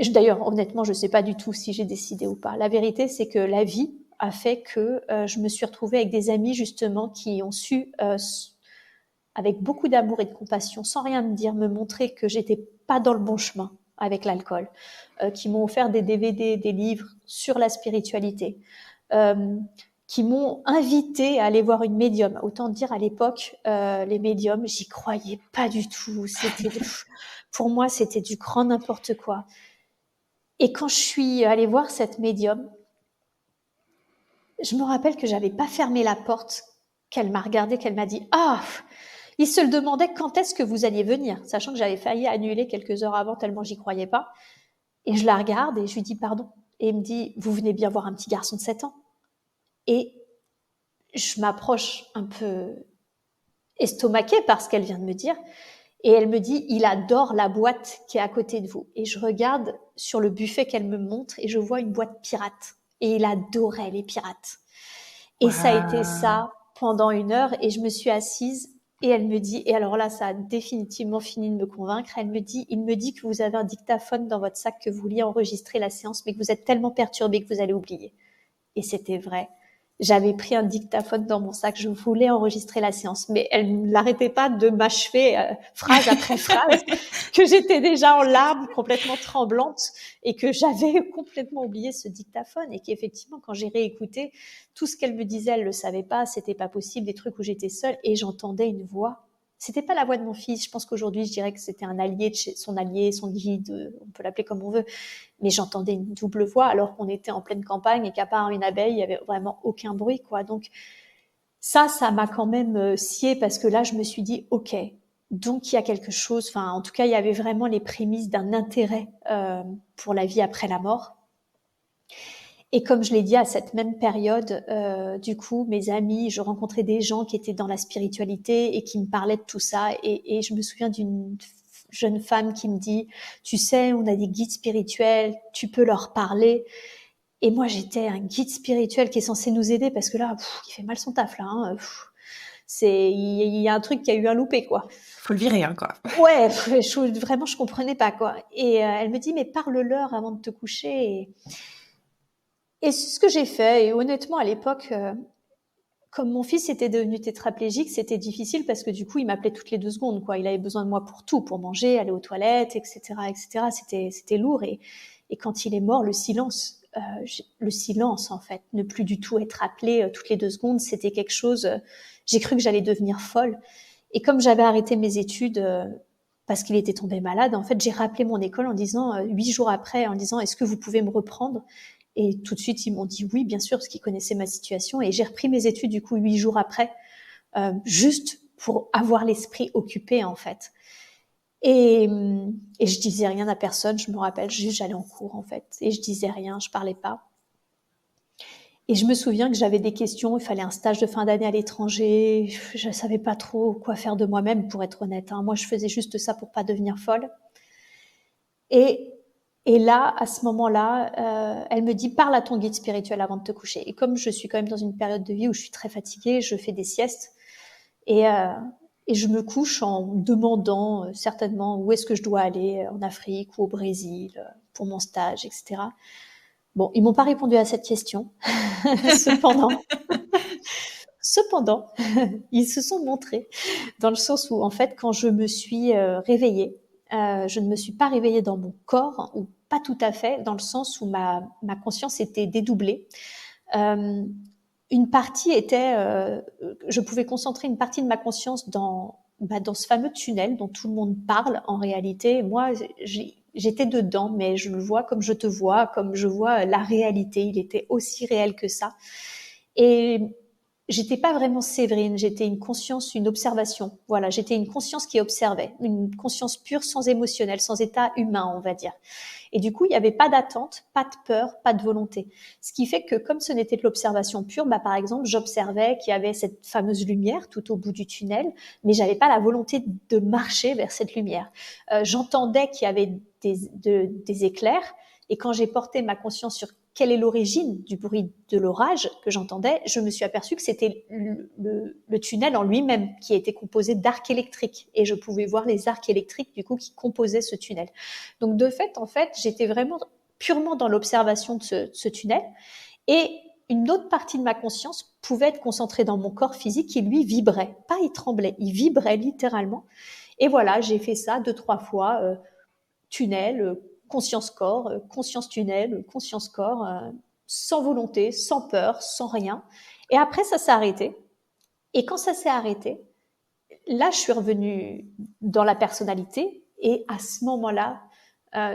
B: D'ailleurs, honnêtement, je sais pas du tout si j'ai décidé ou pas. La vérité, c'est que la vie a fait que je me suis retrouvée avec des amis justement qui ont su avec beaucoup d'amour et de compassion, sans rien me dire, me montrer que j'étais pas dans le bon chemin avec l'alcool, qui m'ont offert des DVD, des livres sur la spiritualité, qui m'ont invité à aller voir une médium. Autant dire à l'époque, les médiums, j'y croyais pas du tout. Pour moi, c'était du grand n'importe quoi. Et quand je suis allée voir cette médium, je me rappelle que j'avais pas fermé la porte, qu'elle m'a regardée, qu'elle m'a dit « Ah !» Il se le demandait quand est-ce que vous alliez venir, sachant que j'avais failli annuler quelques heures avant tellement j'y croyais pas. Et je la regarde et je lui dis pardon. Et il me dit, vous venez bien voir un petit garçon de 7 ans. Et je m'approche un peu estomaquée par ce qu'elle vient de me dire. Et elle me dit, il adore la boîte qui est à côté de vous. Et je regarde sur le buffet qu'elle me montre et je vois une boîte pirate. Et il adorait les pirates. Et ça a été ça pendant 1 heure. Et je me suis assise. Et elle me dit, et alors là, ça a définitivement fini de me convaincre. Il me dit que vous avez un dictaphone dans votre sac, que vous vouliez enregistrer la séance, mais que vous êtes tellement perturbé que vous allez oublier. Et c'était vrai. J'avais pris un dictaphone dans mon sac, je voulais enregistrer la séance, mais elle n'arrêtait pas de m'achever phrase après phrase, que j'étais déjà en larmes, complètement tremblante, et que j'avais complètement oublié ce dictaphone, et qu'effectivement, quand j'ai réécouté, tout ce qu'elle me disait, elle le savait pas, c'était pas possible, des trucs où j'étais seule, et j'entendais une voix. C'était pas la voix de mon fils. Je pense qu'aujourd'hui, je dirais que c'était un allié, son allié, son guide, on peut l'appeler comme on veut. Mais j'entendais une double voix alors qu'on était en pleine campagne et qu'à part une abeille, il y avait vraiment aucun bruit, quoi. Donc ça m'a quand même scié parce que là, je me suis dit, ok, donc il y a quelque chose. Enfin, en tout cas, il y avait vraiment les prémices d'un intérêt pour la vie après la mort. Et comme je l'ai dit, à cette même période, du coup, mes amis, je rencontrais des gens qui étaient dans la spiritualité et qui me parlaient de tout ça. Et je me souviens d'une jeune femme qui me dit, tu sais, on a des guides spirituels, tu peux leur parler. Et moi, j'étais un guide spirituel qui est censé nous aider parce que là, il fait mal son taf, là. Hein, il y a un truc qui a eu un loupé, quoi.
A: Faut le virer, hein, quoi.
B: Ouais, vraiment, je comprenais pas, quoi. Et elle me dit, mais parle-leur avant de te coucher. Et c'est ce que j'ai fait. Et honnêtement, à l'époque, comme mon fils était devenu tétraplégique, c'était difficile parce que du coup, il m'appelait toutes les 2 secondes, quoi. Il avait besoin de moi pour tout, pour manger, aller aux toilettes, etc., etc. C'était lourd. Et quand il est mort, le silence, en fait, ne plus du tout être appelé toutes les 2 secondes, c'était quelque chose. J'ai cru que j'allais devenir folle. Et comme j'avais arrêté mes études parce qu'il était tombé malade, en fait, j'ai rappelé mon école en disant 8 jours après, en disant est-ce que vous pouvez me reprendre? Et tout de suite, ils m'ont dit oui, bien sûr, parce qu'ils connaissaient ma situation. Et j'ai repris mes études, du coup, 8 jours après, juste pour avoir l'esprit occupé, en fait. Et je disais rien à personne, je me rappelle, juste j'allais en cours, en fait. Et je disais rien, je parlais pas. Et je me souviens que j'avais des questions, il fallait un stage de fin d'année à l'étranger. Je savais pas trop quoi faire de moi-même, pour être honnête. Hein. Moi, je faisais juste ça pour pas devenir folle. Et là, à ce moment-là, elle me dit « Parle à ton guide spirituel avant de te coucher ». Et comme je suis quand même dans une période de vie où je suis très fatiguée, je fais des siestes. Et je me couche en demandant certainement où est-ce que je dois aller, en Afrique ou au Brésil, pour mon stage, etc. Bon, ils m'ont pas répondu à cette question. Cependant, ils se sont montrés dans le sens où, en fait, quand je me suis réveillée, Je ne me suis pas réveillée dans mon corps, ou pas tout à fait, dans le sens où ma conscience était dédoublée. Une partie était, je pouvais concentrer une partie de ma conscience dans ce fameux tunnel dont tout le monde parle en réalité. Moi, j'étais dedans, mais je le vois comme je te vois, comme je vois la réalité. Il était aussi réel que ça. Et j'étais pas vraiment Séverine, j'étais une conscience, une observation. Voilà, j'étais une conscience qui observait, une conscience pure, sans émotionnel, sans état humain, on va dire. Et du coup, il n'y avait pas d'attente, pas de peur, pas de volonté. Ce qui fait que comme ce n'était que l'observation pure, par exemple, j'observais qu'il y avait cette fameuse lumière tout au bout du tunnel, mais j'avais pas la volonté de marcher vers cette lumière. J'entendais qu'il y avait des éclairs, et quand j'ai porté ma conscience sur quelle est l'origine du bruit de l'orage que j'entendais, je me suis aperçue que c'était le tunnel en lui-même qui était composé d'arcs électriques, et je pouvais voir les arcs électriques du coup qui composaient ce tunnel. Donc de fait, en fait, j'étais vraiment purement dans l'observation de ce tunnel, et une autre partie de ma conscience pouvait être concentrée dans mon corps physique qui lui vibrait, pas il tremblait, il vibrait littéralement. Et voilà, j'ai fait ça 2-3 fois, tunnel, conscience corps, conscience tunnel, conscience corps, sans volonté, sans peur, sans rien. Et après, ça s'est arrêté. Et quand ça s'est arrêté, là, je suis revenue dans la personnalité. Et à ce moment-là,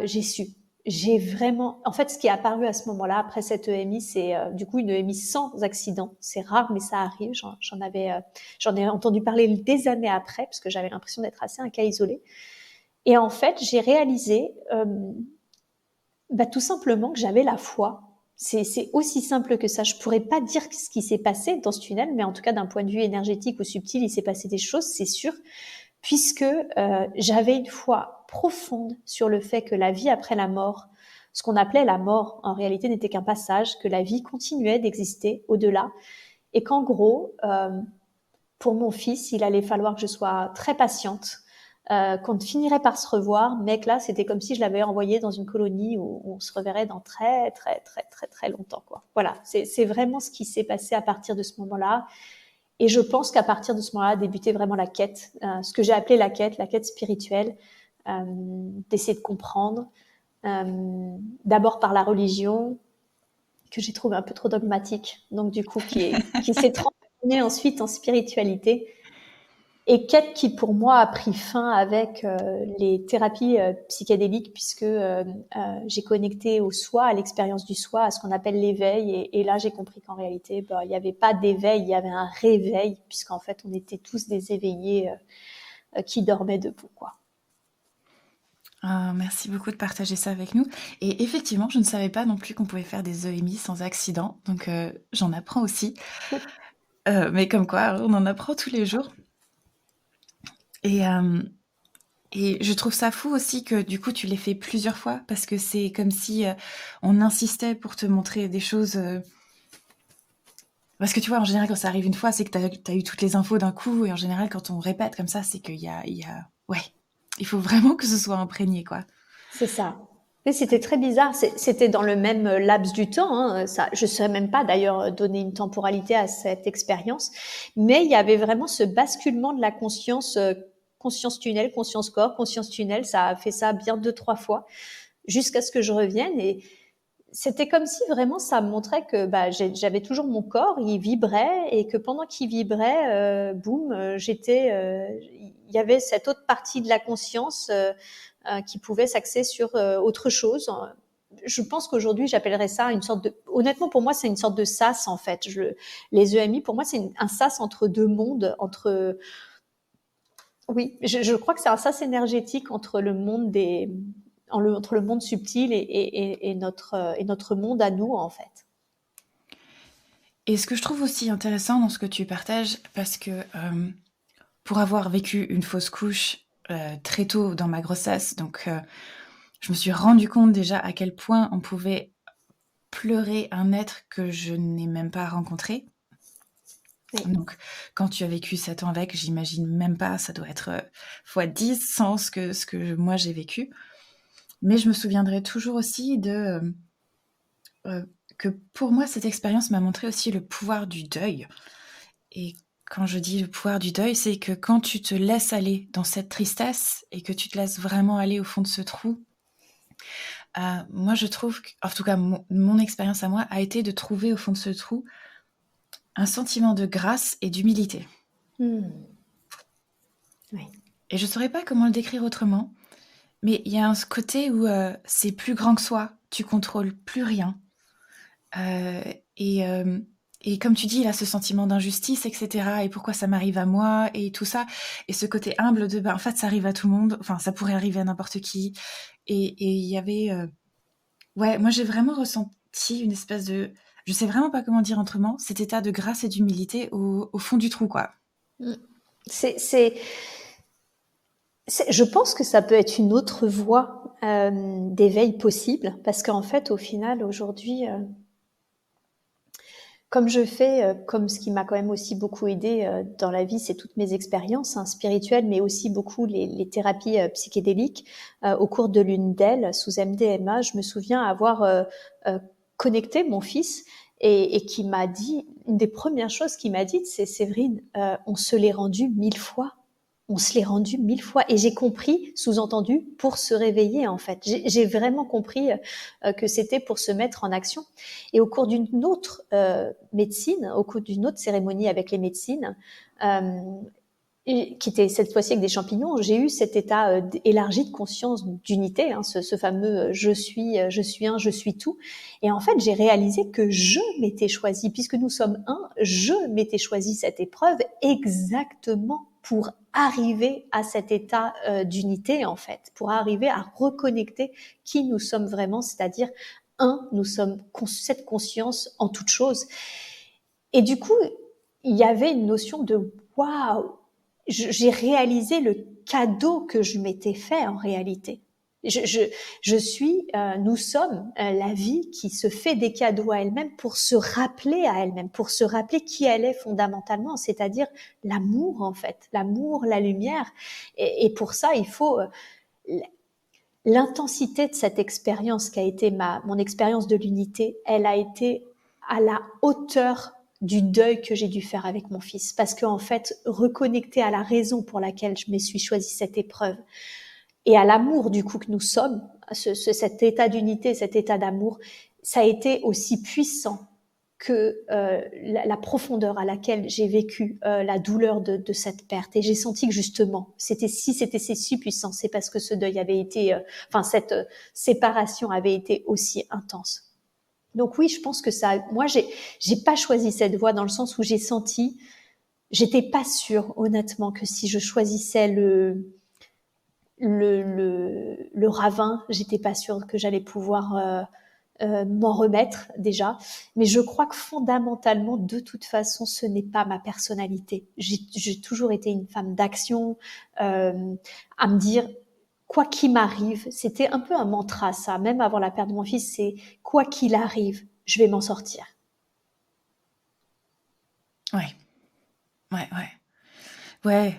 B: j'ai su. J'ai vraiment. En fait, ce qui est apparu à ce moment-là, après cette EMI, c'est du coup une EMI sans accident. C'est rare, mais ça arrive. J'en ai entendu parler des années après, parce que j'avais l'impression d'être assez un cas isolé. Et en fait, j'ai réalisé tout simplement que j'avais la foi. C'est aussi simple que ça. Je pourrais pas dire ce qui s'est passé dans ce tunnel, mais en tout cas d'un point de vue énergétique ou subtil, il s'est passé des choses, c'est sûr, puisque j'avais une foi profonde sur le fait que la vie après la mort, ce qu'on appelait la mort, en réalité n'était qu'un passage, que la vie continuait d'exister au-delà, et qu'en gros, pour mon fils, il allait falloir que je sois très patiente, qu'on finirait par se revoir, mais que là, c'était comme si je l'avais envoyé dans une colonie où on se reverrait dans très, très, très, très, très longtemps, quoi. Voilà, c'est vraiment ce qui s'est passé à partir de ce moment-là. Et je pense qu'à partir de ce moment-là, débutait vraiment la quête, ce que j'ai appelé la quête spirituelle, d'essayer de comprendre, d'abord par la religion, que j'ai trouvé un peu trop dogmatique, donc du coup, qui s'est transformée ensuite en spiritualité. Et quête qui, pour moi, a pris fin avec les thérapies psychédéliques, puisque j'ai connecté au soi, à l'expérience du soi, à ce qu'on appelle l'éveil. Et là, j'ai compris qu'en réalité, il n'y avait pas d'éveil, il y avait un réveil, puisqu'en fait, on était tous des éveillés qui dormaient debout, quoi.
A: Ah, merci beaucoup de partager ça avec nous. Et effectivement, je ne savais pas non plus qu'on pouvait faire des EMI sans accident, donc j'en apprends aussi. Mais comme quoi, on en apprend tous les jours. Et je trouve ça fou aussi que du coup tu l'aies fait plusieurs fois, parce que c'est comme si on insistait pour te montrer des choses. Parce que tu vois, en général, quand ça arrive une fois, c'est que t'as eu toutes les infos d'un coup, et en général, quand on répète comme ça, c'est qu'il y a... Ouais, il faut vraiment que ce soit imprégné, quoi.
B: C'est ça. Et c'était très bizarre. C'était dans le même laps du temps, hein. Ça, je ne saurais même pas d'ailleurs donner une temporalité à cette expérience, mais il y avait vraiment ce basculement de la conscience, conscience tunnel, conscience corps, conscience tunnel. Ça a fait ça bien 2-3 fois jusqu'à ce que je revienne. Et c'était comme si vraiment ça me montrait que j'avais toujours mon corps, il vibrait, et que pendant qu'il vibrait, boum, il y avait cette autre partie de la conscience qui pouvait s'axer sur autre chose. Je pense qu'aujourd'hui, j'appellerais ça une sorte de... Honnêtement, pour moi, c'est une sorte de sas, en fait. Les EMI, pour moi, c'est un sas entre deux mondes, entre... Oui, je crois que c'est un sas énergétique entre le monde entre le monde subtil et notre monde à nous, en fait.
A: Et ce que je trouve aussi intéressant dans ce que tu partages, parce que pour avoir vécu une fausse couche très tôt dans ma grossesse, donc je me suis rendu compte déjà à quel point on pouvait pleurer un être que je n'ai même pas rencontré. Oui. Donc, quand tu as vécu 7 ans avec, j'imagine même pas, ça doit être fois 10 sans ce que moi j'ai vécu. Mais je me souviendrai toujours aussi que pour moi, cette expérience m'a montré aussi le pouvoir du deuil. Et quand je dis le pouvoir du deuil, c'est que quand tu te laisses aller dans cette tristesse et que tu te laisses vraiment aller au fond de ce trou, moi je trouve en tout cas mon expérience à moi a été de trouver au fond de ce trou un sentiment de grâce et d'humilité.
B: Oui.
A: Et je saurais pas comment le décrire autrement, mais il y a un côté où c'est plus grand que soi, tu contrôles plus rien. Euh, et, euh, et comme tu dis, il a ce sentiment d'injustice, etc. Et pourquoi ça m'arrive à moi et tout ça. Et ce côté humble de, en fait, ça arrive à tout le monde. Enfin, ça pourrait arriver à n'importe qui. Et il y avait... ouais, moi, j'ai vraiment ressenti une espèce de... Je sais vraiment pas comment dire autrement, cet état de grâce et d'humilité au fond du trou, quoi.
B: Je pense que ça peut être une autre voie d'éveil possible, parce qu'en fait, au final, aujourd'hui, comme je fais, comme ce qui m'a quand même aussi beaucoup aidé dans la vie, c'est toutes mes expériences spirituelles, mais aussi beaucoup les thérapies psychédéliques. Au cours de l'une d'elles, sous MDMA, je me souviens avoir connecté mon fils et qui m'a dit, une des premières choses qu'il m'a dites, c'est Séverine, on se l'est rendu 1000 fois. On se l'est rendu 1000 fois. Et j'ai compris, sous-entendu, pour se réveiller, en fait. J'ai vraiment compris que c'était pour se mettre en action. Et au cours d'une autre médecine, au cours d'une autre cérémonie avec les médecines, qui était cette fois-ci avec des champignons, j'ai eu cet état élargi de conscience d'unité, ce fameux je suis un, je suis tout. Et en fait, j'ai réalisé que je m'étais choisi, puisque nous sommes un, je m'étais choisi cette épreuve exactement pour arriver à cet état d'unité, en fait, pour arriver à reconnecter qui nous sommes vraiment, c'est-à-dire un, nous sommes cette conscience en toute chose. Et du coup, il y avait une notion de waouh, j'ai réalisé le cadeau que je m'étais fait en réalité. Je suis, nous sommes la vie qui se fait des cadeaux à elle-même pour se rappeler à elle-même, pour se rappeler qui elle est fondamentalement, c'est-à-dire l'amour en fait, l'amour, la lumière. Et pour ça, il faut l'intensité de cette expérience qui a été mon expérience de l'unité, elle a été à la hauteur du deuil que j'ai dû faire avec mon fils. Parce qu'en fait, reconnecter à la raison pour laquelle je me suis choisi cette épreuve et à l'amour du coup que nous sommes, cet état d'unité, cet état d'amour, ça a été aussi puissant que la profondeur à laquelle j'ai vécu la douleur de cette perte. Et j'ai senti que justement, c'était si puissant, c'est parce que ce deuil avait été, cette séparation avait été aussi intense. Donc oui, je pense que ça, moi, j'ai pas choisi cette voie dans le sens où j'ai senti, j'étais pas sûre, honnêtement, que si je choisissais le ravin, j'étais pas sûre que j'allais pouvoir m'en remettre déjà. Mais je crois que fondamentalement, de toute façon, ce n'est pas ma personnalité. J'ai toujours été une femme d'action, à me dire, quoi qu'il m'arrive, c'était un peu un mantra ça, même avant la perte de mon fils, c'est quoi qu'il arrive, je vais m'en sortir.
A: Ouais, ouais, ouais. Ouais,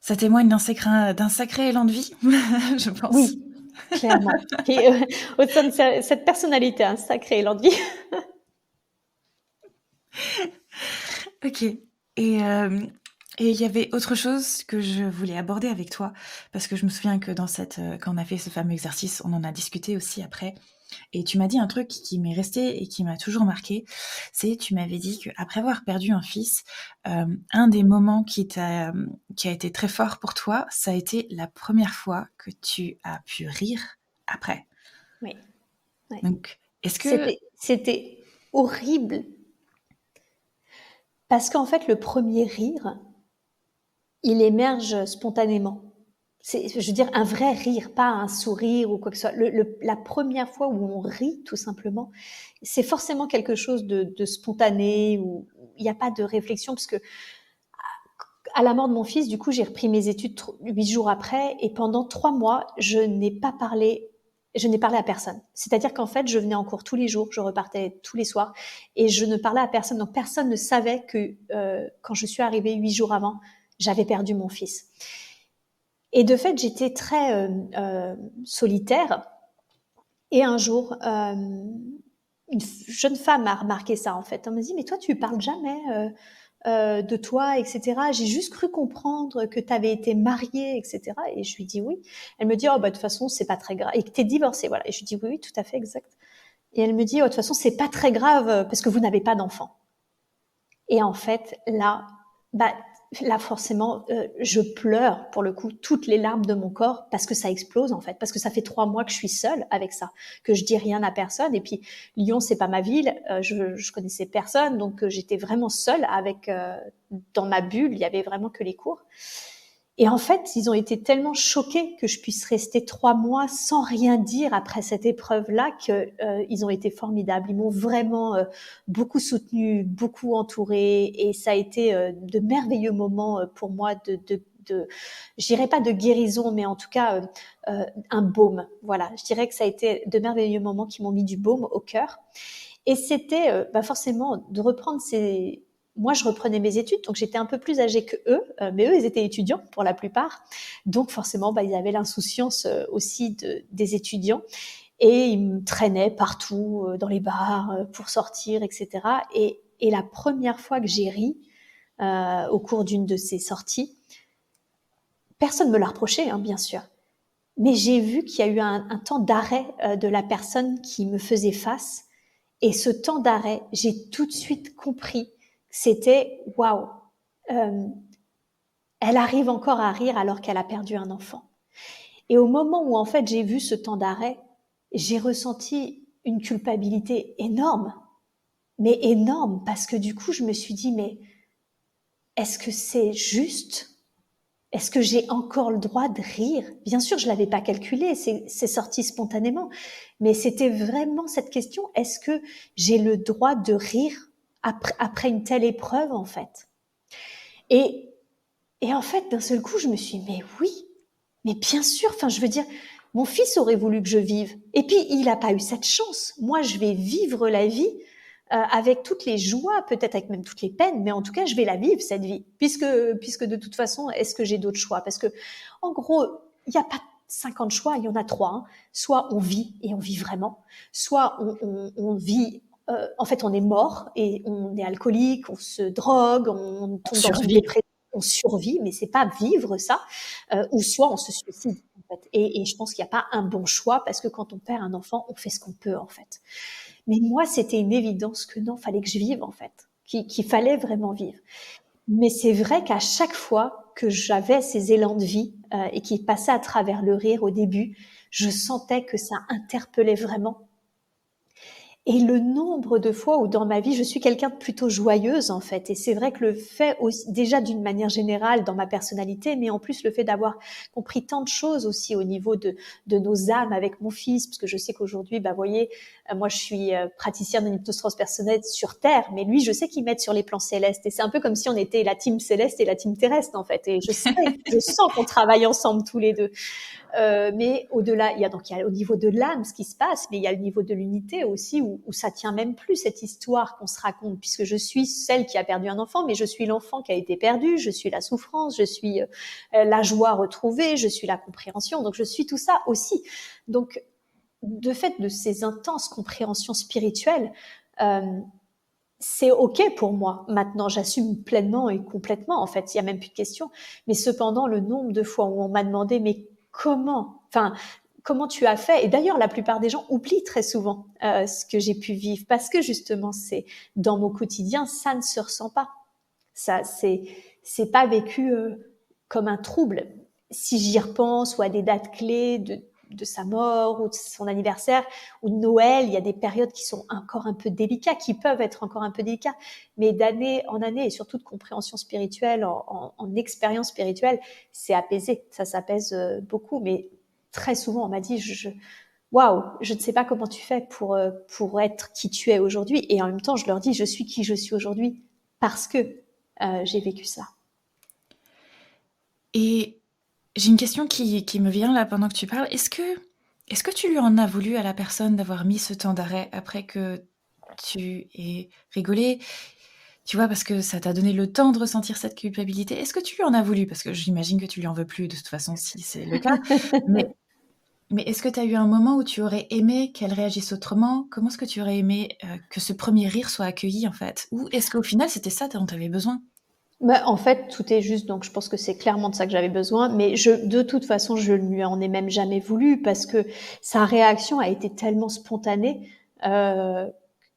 A: ça témoigne d'un sacré élan de vie, je pense.
B: Oui, clairement. Et au sein de cette personnalité, un sacré élan de vie.
A: Ok. Et il y avait autre chose que je voulais aborder avec toi, parce que je me souviens que quand on a fait ce fameux exercice, on en a discuté aussi après. Et tu m'as dit un truc qui m'est resté et qui m'a toujours marqué. Tu m'avais dit qu'après avoir perdu un fils, un des moments qui a été très fort pour toi, ça a été la première fois que tu as pu rire après.
B: Oui, ouais.
A: Donc, est-ce que...
B: C'était horrible. Parce qu'en fait, le premier rire, il émerge spontanément. Je veux dire, un vrai rire, pas un sourire ou quoi que ce soit. La première fois où on rit, tout simplement, c'est forcément quelque chose de spontané, où il n'y a pas de réflexion, parce que à la mort de mon fils, du coup, j'ai repris mes études 8 jours après, et pendant 3 mois, je n'ai parlé à personne. C'est-à-dire qu'en fait, je venais en cours tous les jours, je repartais tous les soirs, et je ne parlais à personne. Donc, personne ne savait que quand je suis arrivée 8 jours avant, j'avais perdu mon fils. Et de fait, j'étais très solitaire. Et un jour, une jeune femme a remarqué ça, en fait. Elle me dit, mais toi, tu parles jamais de toi, etc. J'ai juste cru comprendre que tu avais été mariée, etc. Et je lui dis oui. Elle me dit, oh, bah, de toute façon, c'est pas très grave. Et que tu es divorcée, voilà. Et je lui dis oui, oui, tout à fait, exact. Et elle me dit, oh, de toute façon, c'est pas très grave parce que vous n'avez pas d'enfant. Et en fait, là forcément, je pleure pour le coup toutes les larmes de mon corps parce que ça explose en fait, parce que ça fait 3 mois que je suis seule avec ça, que je dis rien à personne. Et puis Lyon, c'est pas ma ville, je connaissais personne, donc j'étais vraiment seule avec dans ma bulle. Il y avait vraiment que les cours. Et en fait, ils ont été tellement choqués que je puisse rester 3 mois sans rien dire après cette épreuve-là que ils ont été formidables. Ils m'ont vraiment beaucoup soutenue, beaucoup entourée, et ça a été de merveilleux moments pour moi je dirais pas de guérison, mais en tout cas un baume. Voilà, je dirais que ça a été de merveilleux moments qui m'ont mis du baume au cœur. Et c'était forcément de reprendre ces... Moi, je reprenais mes études, donc j'étais un peu plus âgée que eux, mais eux, ils étaient étudiants pour la plupart. Donc forcément, ils avaient l'insouciance aussi des étudiants. Et ils me traînaient partout, dans les bars, pour sortir, etc. Et la première fois que j'ai ri, au cours d'une de ces sorties, personne ne me l'a reproché, hein, bien sûr. Mais j'ai vu qu'il y a eu un temps d'arrêt de la personne qui me faisait face. Et ce temps d'arrêt, j'ai tout de suite compris que c'était waouh, euh, elle arrive encore à rire alors qu'elle a perdu un enfant. Et au moment où en fait j'ai vu ce temps d'arrêt, j'ai ressenti une culpabilité énorme, mais énorme, parce que du coup je me suis dit, mais est-ce que c'est juste? Est-ce que j'ai encore le droit de rire? Bien sûr, je l'avais pas calculé, c'est sorti spontanément, mais c'était vraiment cette question, est-ce que j'ai le droit de rire après une telle épreuve, en fait? Et, et en fait, d'un seul coup, je me suis dit, mais oui, mais bien sûr, enfin, je veux dire, mon fils aurait voulu que je vive. Et puis, il n'a pas eu cette chance. Moi, je vais vivre la vie avec toutes les joies, peut-être avec même toutes les peines, mais en tout cas, je vais la vivre, cette vie. Puisque de toute façon, est-ce que j'ai d'autres choix? Parce que, en gros, il n'y a pas 50 choix, il y en a 3. Hein. Soit on vit, et on vit vraiment. Soit on vit, en fait, on est mort, et on est alcoolique, on se drogue, on
A: On
B: tombe dans une
A: survit.
B: dépression, on survit, mais c'est pas vivre ça. Ou soit on se suicide. En fait. Et je pense qu'il n'y a pas un bon choix, parce que quand on perd un enfant, on fait ce qu'on peut, en fait. Mais moi, c'était une évidence que non, fallait que je vive, en fait, qu'il fallait vraiment vivre. Mais c'est vrai qu'à chaque fois que j'avais ces élans de vie et qui passaient à travers le rire au début, je sentais que ça interpellait vraiment. Et le nombre de fois où dans ma vie, je suis quelqu'un de plutôt joyeuse en fait. Et c'est vrai que le fait aussi, déjà d'une manière générale dans ma personnalité, mais en plus le fait d'avoir compris tant de choses aussi au niveau de nos âmes avec mon fils, parce que je sais qu'aujourd'hui, vous voyez, moi je suis praticienne en hypnose transpersonnelle sur Terre, mais lui je sais qu'il m'aide sur les plans célestes. Et c'est un peu comme si on était la team céleste et la team terrestre en fait. Et je sens qu'on travaille ensemble tous les deux. Mais au-delà, il y a au niveau de l'âme ce qui se passe, mais il y a le niveau de l'unité aussi où ça tient même plus cette histoire qu'on se raconte, puisque je suis celle qui a perdu un enfant, mais je suis l'enfant qui a été perdu, je suis la souffrance, je suis la joie retrouvée, je suis la compréhension, donc je suis tout ça aussi. Donc, de fait de ces intenses compréhensions spirituelles, c'est ok pour moi. Maintenant, j'assume pleinement et complètement. En fait, il y a même plus de question. Mais cependant, le nombre de fois où on m'a demandé, mais comment tu as fait? Et d'ailleurs, la plupart des gens oublient très souvent ce que j'ai pu vivre parce que justement, c'est dans mon quotidien, ça ne se ressent pas. Ça, c'est pas vécu comme un trouble. Si j'y repense ou à des dates clés de sa mort ou de son anniversaire ou de Noël, il y a des périodes qui sont encore un peu délicates, qui peuvent être encore un peu délicates, mais d'année en année et surtout de compréhension spirituelle, en expérience spirituelle, c'est apaisé, ça s'apaise beaucoup. Mais très souvent, on m'a dit, waouh, je ne sais pas comment tu fais pour être qui tu es aujourd'hui. Et en même temps, je leur dis, je suis qui je suis aujourd'hui parce que j'ai vécu ça.
A: Et j'ai une question qui me vient là pendant que tu parles. Est-ce que tu lui en as voulu à la personne d'avoir mis ce temps d'arrêt après que tu aies rigolé? Tu vois, parce que ça t'a donné le temps de ressentir cette culpabilité. Est-ce que tu lui en as voulu? Parce que j'imagine que tu lui en veux plus de toute façon si c'est le cas. Mais, mais est-ce que tu as eu un moment où tu aurais aimé qu'elle réagisse autrement? Comment est-ce que tu aurais aimé que ce premier rire soit accueilli en fait? Ou est-ce qu'au final c'était ça dont tu avais besoin?
B: Bah, en fait, tout est juste, donc je pense que c'est clairement de ça que j'avais besoin, mais de toute façon, je ne lui en ai même jamais voulu parce que sa réaction a été tellement spontanée, heu,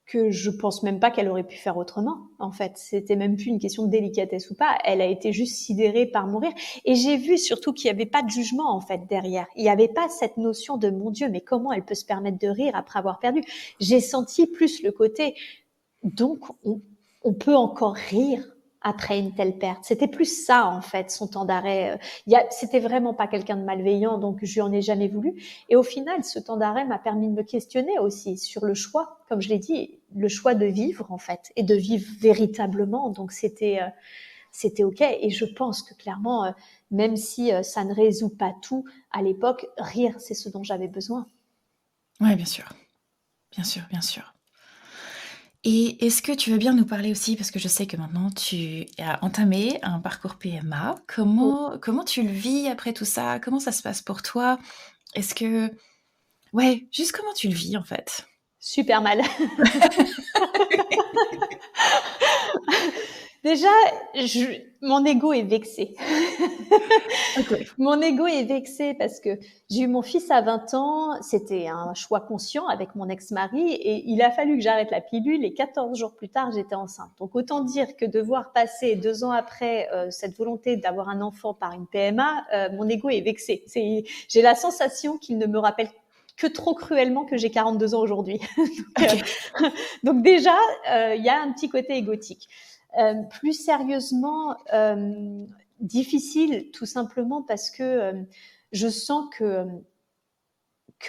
B: que je pense même pas qu'elle aurait pu faire autrement, en fait. C'était même plus une question de délicatesse ou pas, elle a été juste sidérée par mon rire et j'ai vu surtout qu'il y avait pas de jugement, en fait, derrière. Il y avait pas cette notion de: «Mon Dieu, mais comment elle peut se permettre de rire après avoir perdu?» J'ai senti plus le côté donc, on peut encore rire après une telle perte. C'était plus ça, en fait, son temps d'arrêt. C'était vraiment pas quelqu'un de malveillant, donc je lui en ai jamais voulu. Et au final, ce temps d'arrêt m'a permis de me questionner aussi sur le choix, comme je l'ai dit, le choix de vivre, en fait, et de vivre véritablement. Donc, c'était OK. Et je pense que clairement, même si ça ne résout pas tout, à l'époque, rire, c'est ce dont j'avais besoin.
A: Ouais, bien sûr. Bien sûr, bien sûr. Et est-ce que tu veux bien nous parler aussi, parce que je sais que maintenant tu as entamé un parcours PMA. Comment tu le vis après tout ça? Comment ça se passe pour toi? Est-ce que ouais, juste comment tu le vis, en fait?
B: Super mal. Déjà, mon ego est vexé.
A: OK.
B: Mon ego est vexé parce que j'ai eu mon fils à 20 ans, c'était un choix conscient avec mon ex-mari et il a fallu que j'arrête la pilule et 14 jours plus tard, j'étais enceinte. Donc autant dire que devoir passer 2 ans après cette volonté d'avoir un enfant par une PMA, mon ego est vexé. J'ai la sensation qu'il ne me rappelle que trop cruellement que j'ai 42 ans aujourd'hui. donc,
A: OK.
B: donc déjà, il y a un petit côté égotique. Plus sérieusement, difficile tout simplement parce que je sens que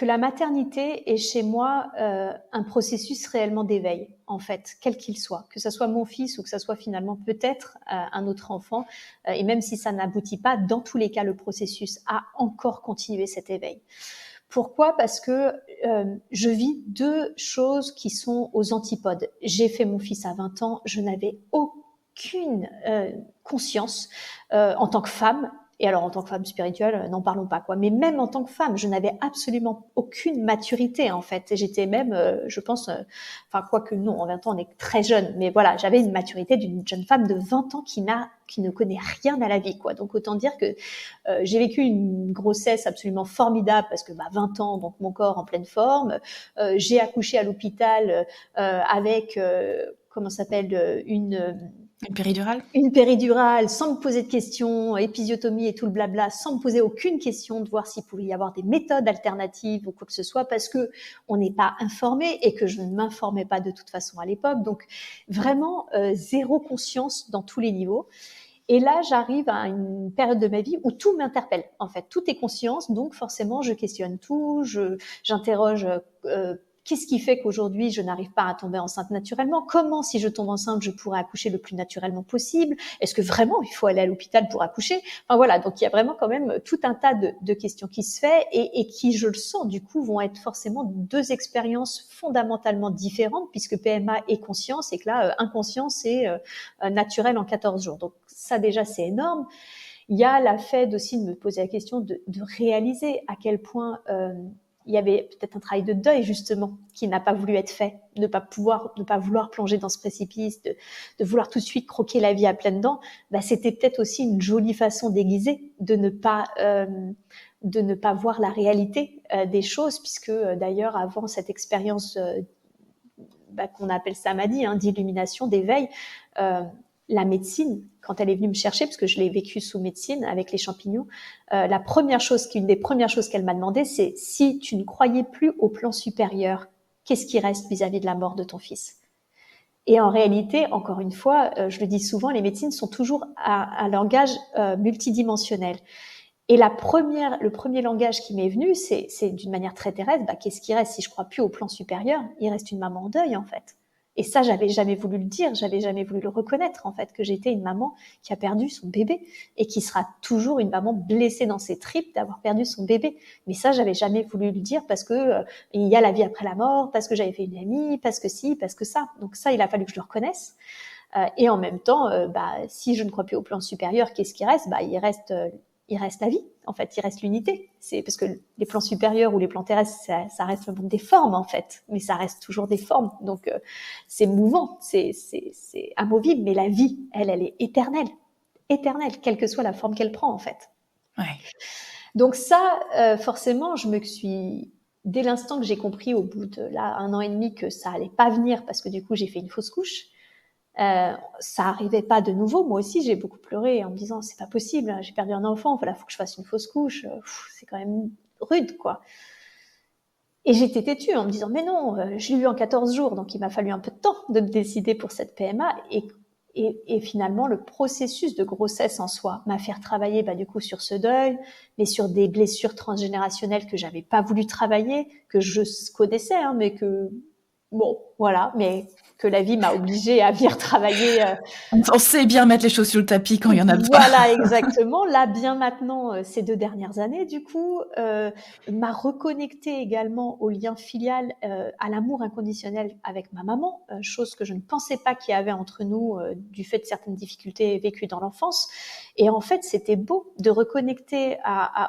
B: la maternité est chez moi un processus réellement d'éveil, en fait, quel qu'il soit, que ce soit mon fils ou que ce soit finalement peut-être un autre enfant. Et même si ça n'aboutit pas, dans tous les cas, le processus a encore continué cet éveil. Pourquoi? Parce que je vis deux choses qui sont aux antipodes. J'ai fait mon fils à 20 ans, je n'avais aucune conscience en tant que femme. Et alors, en tant que femme spirituelle, n'en parlons pas, quoi. Mais même en tant que femme, je n'avais absolument aucune maturité, en fait. Et j'étais même, je pense, enfin, quoique non, en 20 ans, on est très jeune. Mais voilà, j'avais une maturité d'une jeune femme de 20 ans qui ne connaît rien à la vie, quoi. Donc, autant dire que j'ai vécu une grossesse absolument formidable parce que 20 ans, donc mon corps en pleine forme. J'ai accouché à l'hôpital avec, comment ça s'appelle,
A: Une péridurale?
B: une péridurale, sans me poser de questions, épisiotomie et tout le blabla, sans me poser aucune question de voir s'il pouvait y avoir des méthodes alternatives ou quoi que ce soit, parce que on n'est pas informé et que je ne m'informais pas de toute façon à l'époque. Donc vraiment zéro conscience dans tous les niveaux. Et là, j'arrive à une période de ma vie où tout m'interpelle. En fait, tout est conscience, donc forcément, je questionne tout, j'interroge qu'est-ce qui fait qu'aujourd'hui, je n'arrive pas à tomber enceinte naturellement? Comment, si je tombe enceinte, je pourrais accoucher le plus naturellement possible? Est-ce que vraiment il faut aller à l'hôpital pour accoucher? Enfin voilà, donc il y a vraiment quand même tout un tas de questions qui se fait et qui, je le sens, du coup, vont être forcément deux expériences fondamentalement différentes puisque PMA et conscience et que là, inconscience et naturel en 14 jours. Donc ça déjà, c'est énorme. Il y a la fait aussi de me poser la question de réaliser à quel point il y avait peut-être un travail de deuil justement qui n'a pas voulu être fait, ne pas vouloir plonger dans ce précipice, de vouloir tout de suite croquer la vie à pleines dents. C'était peut-être aussi une jolie façon déguisée de ne pas voir la réalité des choses, puisque d'ailleurs avant cette expérience qu'on appelle samadhi, d'illumination, d'éveil, la médecine, quand elle est venue me chercher, parce que je l'ai vécu sous médecine avec les champignons, une des premières choses qu'elle m'a demandé, c'est si tu ne croyais plus au plan supérieur, qu'est-ce qui reste vis-à-vis de la mort de ton fils? Et en réalité, encore une fois, je le dis souvent, les médecines sont toujours à un langage multidimensionnel. Et le premier langage qui m'est venu, c'est d'une manière très terrestre, qu'est-ce qui reste si je crois plus au plan supérieur? Il reste une maman en deuil, en fait. Et ça, j'avais jamais voulu le dire, j'avais jamais voulu le reconnaître, en fait, que j'étais une maman qui a perdu son bébé et qui sera toujours une maman blessée dans ses tripes d'avoir perdu son bébé. Mais ça, j'avais jamais voulu le dire parce que il y a la vie après la mort, parce que j'avais fait une amie, parce que si, parce que ça. Donc ça, il a fallu que je le reconnaisse. Et en même temps, si je ne crois plus au plan supérieur, qu'est-ce qui reste? Il reste il reste la vie, en fait, il reste l'unité. C'est parce que les plans supérieurs ou les plans terrestres, ça reste des formes, en fait, mais ça reste toujours des formes. Donc, c'est mouvant, c'est amovible, mais la vie, elle est éternelle, quelle que soit la forme qu'elle prend, en fait.
A: Ouais.
B: Donc ça, forcément, je me suis, dès l'instant que j'ai compris au bout de là 1 an et demi que ça allait pas venir parce que du coup j'ai fait une fausse couche, ça arrivait pas de nouveau. Moi aussi j'ai beaucoup pleuré en me disant c'est pas possible, j'ai perdu un enfant, voilà, faut que je fasse une fausse couche, c'est quand même rude quoi. Et j'étais têtue en me disant mais non, je l'ai eu en 14 jours, donc il m'a fallu un peu de temps de me décider pour cette PMA et finalement, le processus de grossesse en soi m'a fait travailler du coup sur ce deuil, mais sur des blessures transgénérationnelles que j'avais pas voulu travailler, que je connaissais, hein, mais que bon, voilà, mais que la vie m'a obligée à bien travailler.
A: On sait bien mettre les choses sur le tapis quand il y en a besoin.
B: Voilà, exactement. Là, bien maintenant, ces 2 dernières années, du coup, m'a reconnectée également au lien filial, à l'amour inconditionnel avec ma maman, chose que je ne pensais pas qu'il y avait entre nous, du fait de certaines difficultés vécues dans l'enfance. Et en fait, c'était beau de reconnecter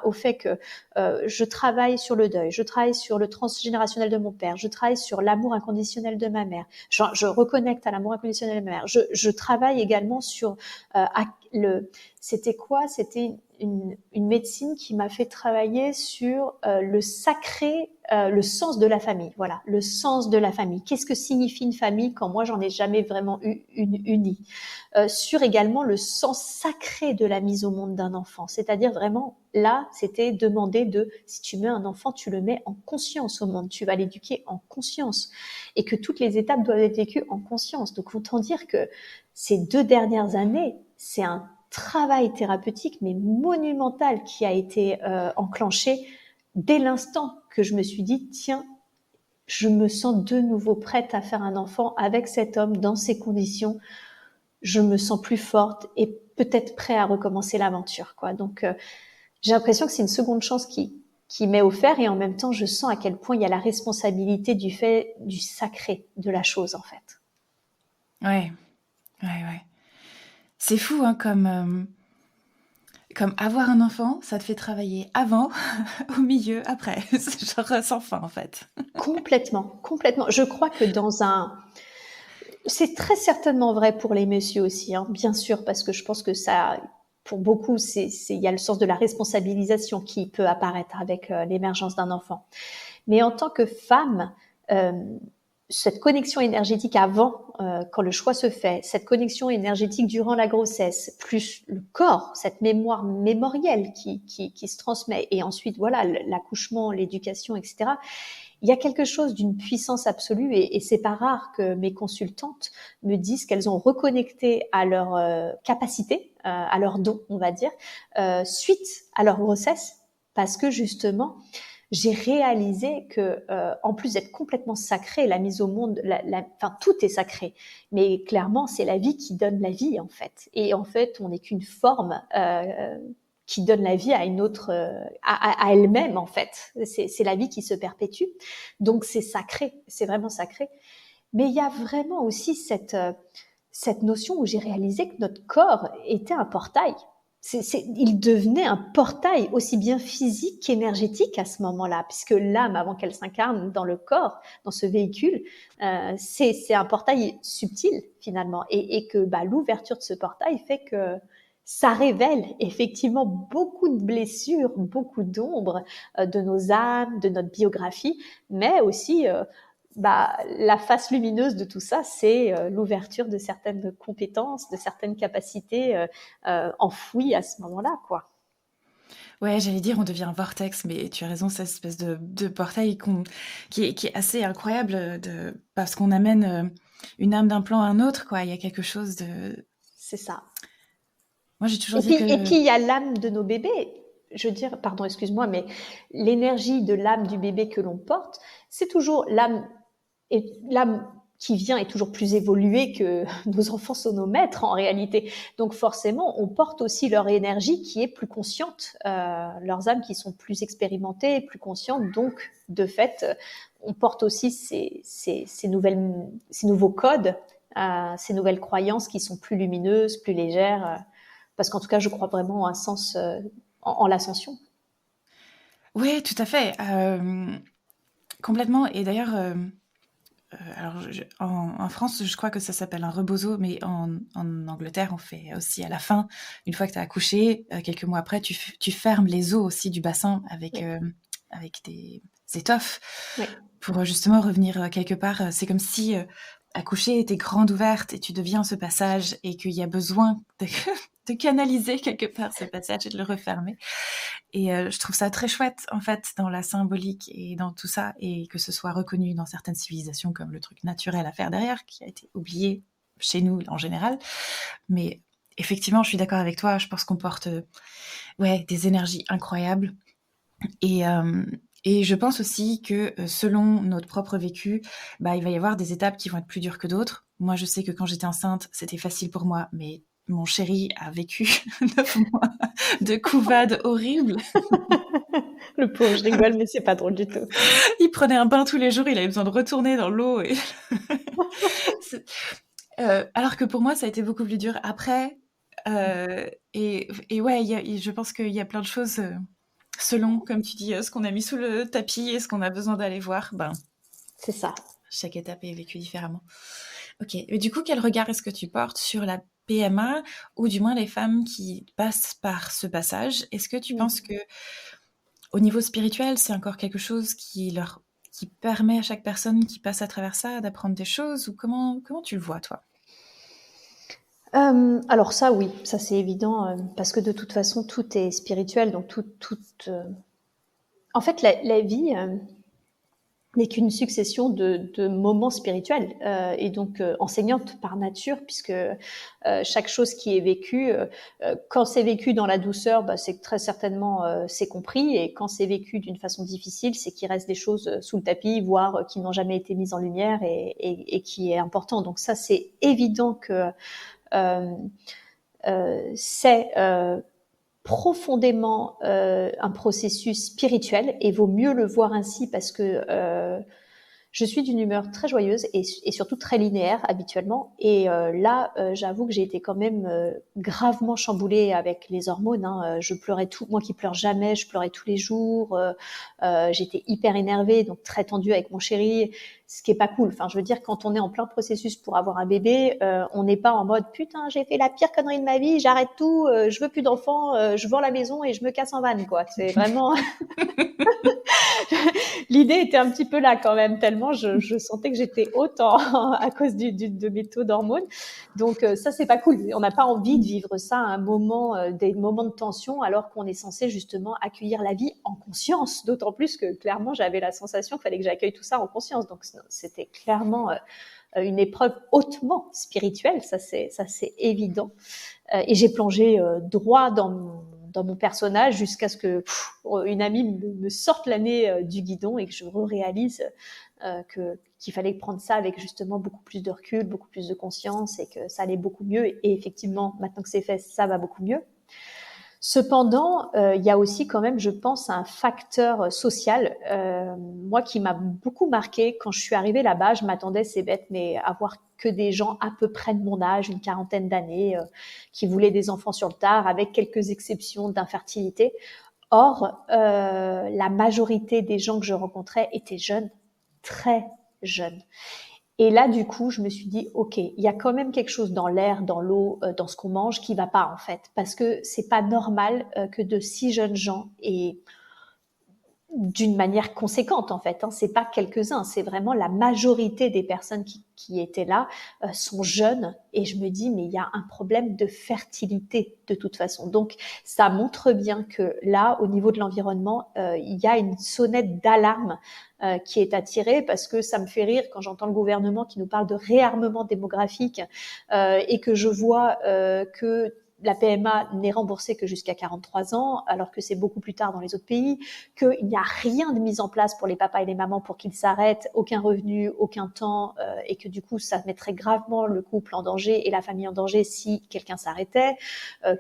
B: au fait que je travaille sur le deuil, je travaille sur le transgénérationnel de mon père, je travaille sur l'amour inconditionnel de ma mère, je reconnecte à l'amour inconditionnel de ma mère, je travaille également sur c'était quoi? C'était une médecine qui m'a fait travailler sur le sacré, le sens de la famille. Voilà, le sens de la famille. Qu'est-ce que signifie une famille quand moi j'en ai jamais vraiment eu une unie? Sur également le sens sacré de la mise au monde d'un enfant. C'est-à-dire vraiment, là, c'était demander si tu mets un enfant, tu le mets en conscience au monde. Tu vas l'éduquer en conscience. Et que toutes les étapes doivent être vécues en conscience. Donc, autant dire que ces 2 dernières années, c'est un travail thérapeutique, mais monumental, qui a été enclenché dès l'instant que je me suis dit, tiens, je me sens de nouveau prête à faire un enfant avec cet homme dans ces conditions. Je me sens plus forte et peut-être prête à recommencer l'aventure, quoi. Donc, j'ai l'impression que c'est une seconde chance qui m'est offerte et en même temps, je sens à quel point il y a la responsabilité du sacré de la chose, en fait.
A: Ouais, ouais. C'est fou, hein, comme avoir un enfant, ça te fait travailler avant, au milieu, après. C'est genre sans fin, en fait.
B: Complètement, complètement. Je crois que c'est très certainement vrai pour les messieurs aussi, hein, bien sûr, parce que je pense que ça, pour beaucoup, il y a le sens de la responsabilisation qui peut apparaître avec l'émergence d'un enfant. Mais en tant que femme, euh, cette connexion énergétique avant, quand le choix se fait, cette connexion énergétique durant la grossesse, plus le corps, cette mémoire mémorielle qui se transmet, et ensuite, voilà, l'accouchement, l'éducation, etc. Il y a quelque chose d'une puissance absolue et c'est pas rare que mes consultantes me disent qu'elles ont reconnecté à leur capacité, à leur don, on va dire, suite à leur grossesse, parce que justement, j'ai réalisé que, en plus d'être complètement sacré, la mise au monde, enfin tout est sacré, mais clairement c'est la vie qui donne la vie en fait. Et en fait, on n'est qu'une forme qui donne la vie à une autre, à elle-même en fait. C'est la vie qui se perpétue, donc c'est sacré, c'est vraiment sacré. Mais il y a vraiment aussi cette notion où j'ai réalisé que notre corps était un portail. Il devenait un portail aussi bien physique qu'énergétique à ce moment-là, puisque l'âme, avant qu'elle s'incarne dans le corps, dans ce véhicule, c'est un portail subtil finalement, et que l'ouverture de ce portail fait que ça révèle effectivement beaucoup de blessures, beaucoup d'ombres de nos âmes, de notre biographie, mais aussi la face lumineuse de tout ça, c'est l'ouverture de certaines compétences, de certaines capacités enfouies à ce moment-là, quoi.
A: Ouais, j'allais dire, on devient un vortex, mais tu as raison, cette espèce de portail qui est assez incroyable parce qu'on amène une âme d'un plan à un autre, quoi. Il y a quelque chose de...
B: C'est ça.
A: Moi, j'ai toujours
B: Et
A: dit
B: puis, et
A: que...
B: puis il y a l'âme de nos bébés. Je veux dire, pardon, excuse-moi, mais l'énergie de l'âme du bébé que l'on porte, c'est toujours l'âme, et l'âme qui vient est toujours plus évoluée que nos enfants sont nos maîtres en réalité. Donc forcément, on porte aussi leur énergie qui est plus consciente, leurs âmes qui sont plus expérimentées, plus conscientes. Donc de fait, on porte aussi ces nouveaux codes, ces nouvelles croyances qui sont plus lumineuses, plus légères. Parce qu'en tout cas, je crois vraiment à un sens en l'ascension.
A: Oui, tout à fait. Complètement. Et d'ailleurs, alors en France, je crois que ça s'appelle un rebozo, mais en Angleterre, on fait aussi à la fin, une fois que tu as accouché, quelques mois après, tu fermes les os aussi du bassin avec,
B: Oui.
A: avec des étoffes
B: Oui.
A: pour justement revenir quelque part. C'est comme si accoucher était grande ouverte et tu deviens ce passage et qu'il y a besoin de canaliser quelque part ce passage et de le refermer. Et je trouve ça très chouette, en fait, dans la symbolique et dans tout ça, et que ce soit reconnu dans certaines civilisations comme le truc naturel à faire derrière, qui a été oublié chez nous en général. Mais effectivement, je suis d'accord avec toi, je pense qu'on porte des énergies incroyables. Et, et je pense aussi que selon notre propre vécu, il va y avoir des étapes qui vont être plus dures que d'autres. Moi, je sais que quand j'étais enceinte, c'était facile pour moi, mais mon chéri a vécu 9 mois de couvade horrible.
B: Le pauvre, je rigole, mais c'est pas drôle du tout.
A: Il prenait un bain tous les jours, il avait besoin de retourner dans l'eau. Et... alors que pour moi, ça a été beaucoup plus dur après. Et ouais, je pense qu'il y a plein de choses selon, comme tu dis, ce qu'on a mis sous le tapis et ce qu'on a besoin d'aller voir.
B: C'est ça.
A: Chaque étape est vécue différemment. Ok, et du coup, quel regard est-ce que tu portes sur la PMA, ou du moins les femmes qui passent par ce passage? Est-ce que tu penses que, au niveau spirituel, c'est encore quelque chose qui permet à chaque personne qui passe à travers ça d'apprendre des choses, ou comment tu le vois, toi?
B: Alors ça, oui, ça c'est évident, parce que de toute façon, tout est spirituel, donc en fait, la vie n'est qu'une succession de moments spirituels, et donc enseignante par nature, puisque chaque chose qui est vécue, quand c'est vécu dans la douceur, c'est que très certainement c'est compris, et quand c'est vécu d'une façon difficile, c'est qu'il reste des choses sous le tapis, voire qui n'ont jamais été mises en lumière, et qui est important. Donc ça, c'est évident que c'est profondément un processus spirituel, et vaut mieux le voir ainsi, parce que je suis d'une humeur très joyeuse, et surtout très linéaire habituellement. Et là, j'avoue que j'ai été quand même gravement chamboulée avec les hormones. Je pleurais tout, moi qui pleure jamais, je pleurais tous les jours. J'étais hyper énervée, donc très tendue avec mon chéri, ce qui est pas cool. Enfin, je veux dire, quand on est en plein processus pour avoir un bébé, on n'est pas en mode putain, j'ai fait la pire connerie de ma vie, j'arrête tout, je veux plus d'enfants, je vends la maison et je me casse en van, quoi. C'est vraiment l'idée était un petit peu là quand même, tellement je sentais que j'étais haute à cause de mes taux d'hormones. Donc ça, c'est pas cool. On n'a pas envie de vivre ça à un moment, des moments de tension, alors qu'on est censé justement accueillir la vie en conscience. D'autant plus que clairement, j'avais la sensation qu'il fallait que j'accueille tout ça en conscience. Donc c'était clairement une épreuve hautement spirituelle, ça c'est évident. Et j'ai plongé droit dans mon personnage, jusqu'à ce que une amie me sorte la nez du guidon, et que je réalise qu'il fallait prendre ça avec justement beaucoup plus de recul, beaucoup plus de conscience, et que ça allait beaucoup mieux. Et effectivement, maintenant que c'est fait, ça va beaucoup mieux. Cependant, il y a aussi quand même, je pense, un facteur social, moi qui m'a beaucoup marqué quand je suis arrivée là-bas. Je m'attendais, c'est bête, mais à voir que des gens à peu près de mon âge, une quarantaine d'années, qui voulaient des enfants sur le tard, avec quelques exceptions d'infertilité. Or, la majorité des gens que je rencontrais étaient jeunes, très jeunes. Et là, du coup, je me suis dit, ok, il y a quand même quelque chose dans l'air, dans l'eau, dans ce qu'on mange qui va pas, en fait, parce que c'est pas normal que de si jeunes gens, et d'une manière conséquente, en fait, c'est pas quelques-uns, c'est vraiment la majorité des personnes qui étaient là sont jeunes. Et je me dis, mais il y a un problème de fertilité de toute façon. Donc ça montre bien que là, au niveau de l'environnement, il y a une sonnette d'alarme qui est attirée, parce que ça me fait rire quand j'entends le gouvernement qui nous parle de réarmement démographique, et que je vois que la PMA n'est remboursée que jusqu'à 43 ans, alors que c'est beaucoup plus tard dans les autres pays, qu'il n'y a rien de mis en place pour les papas et les mamans pour qu'ils s'arrêtent, aucun revenu, aucun temps, et que du coup, ça mettrait gravement le couple en danger et la famille en danger si quelqu'un s'arrêtait,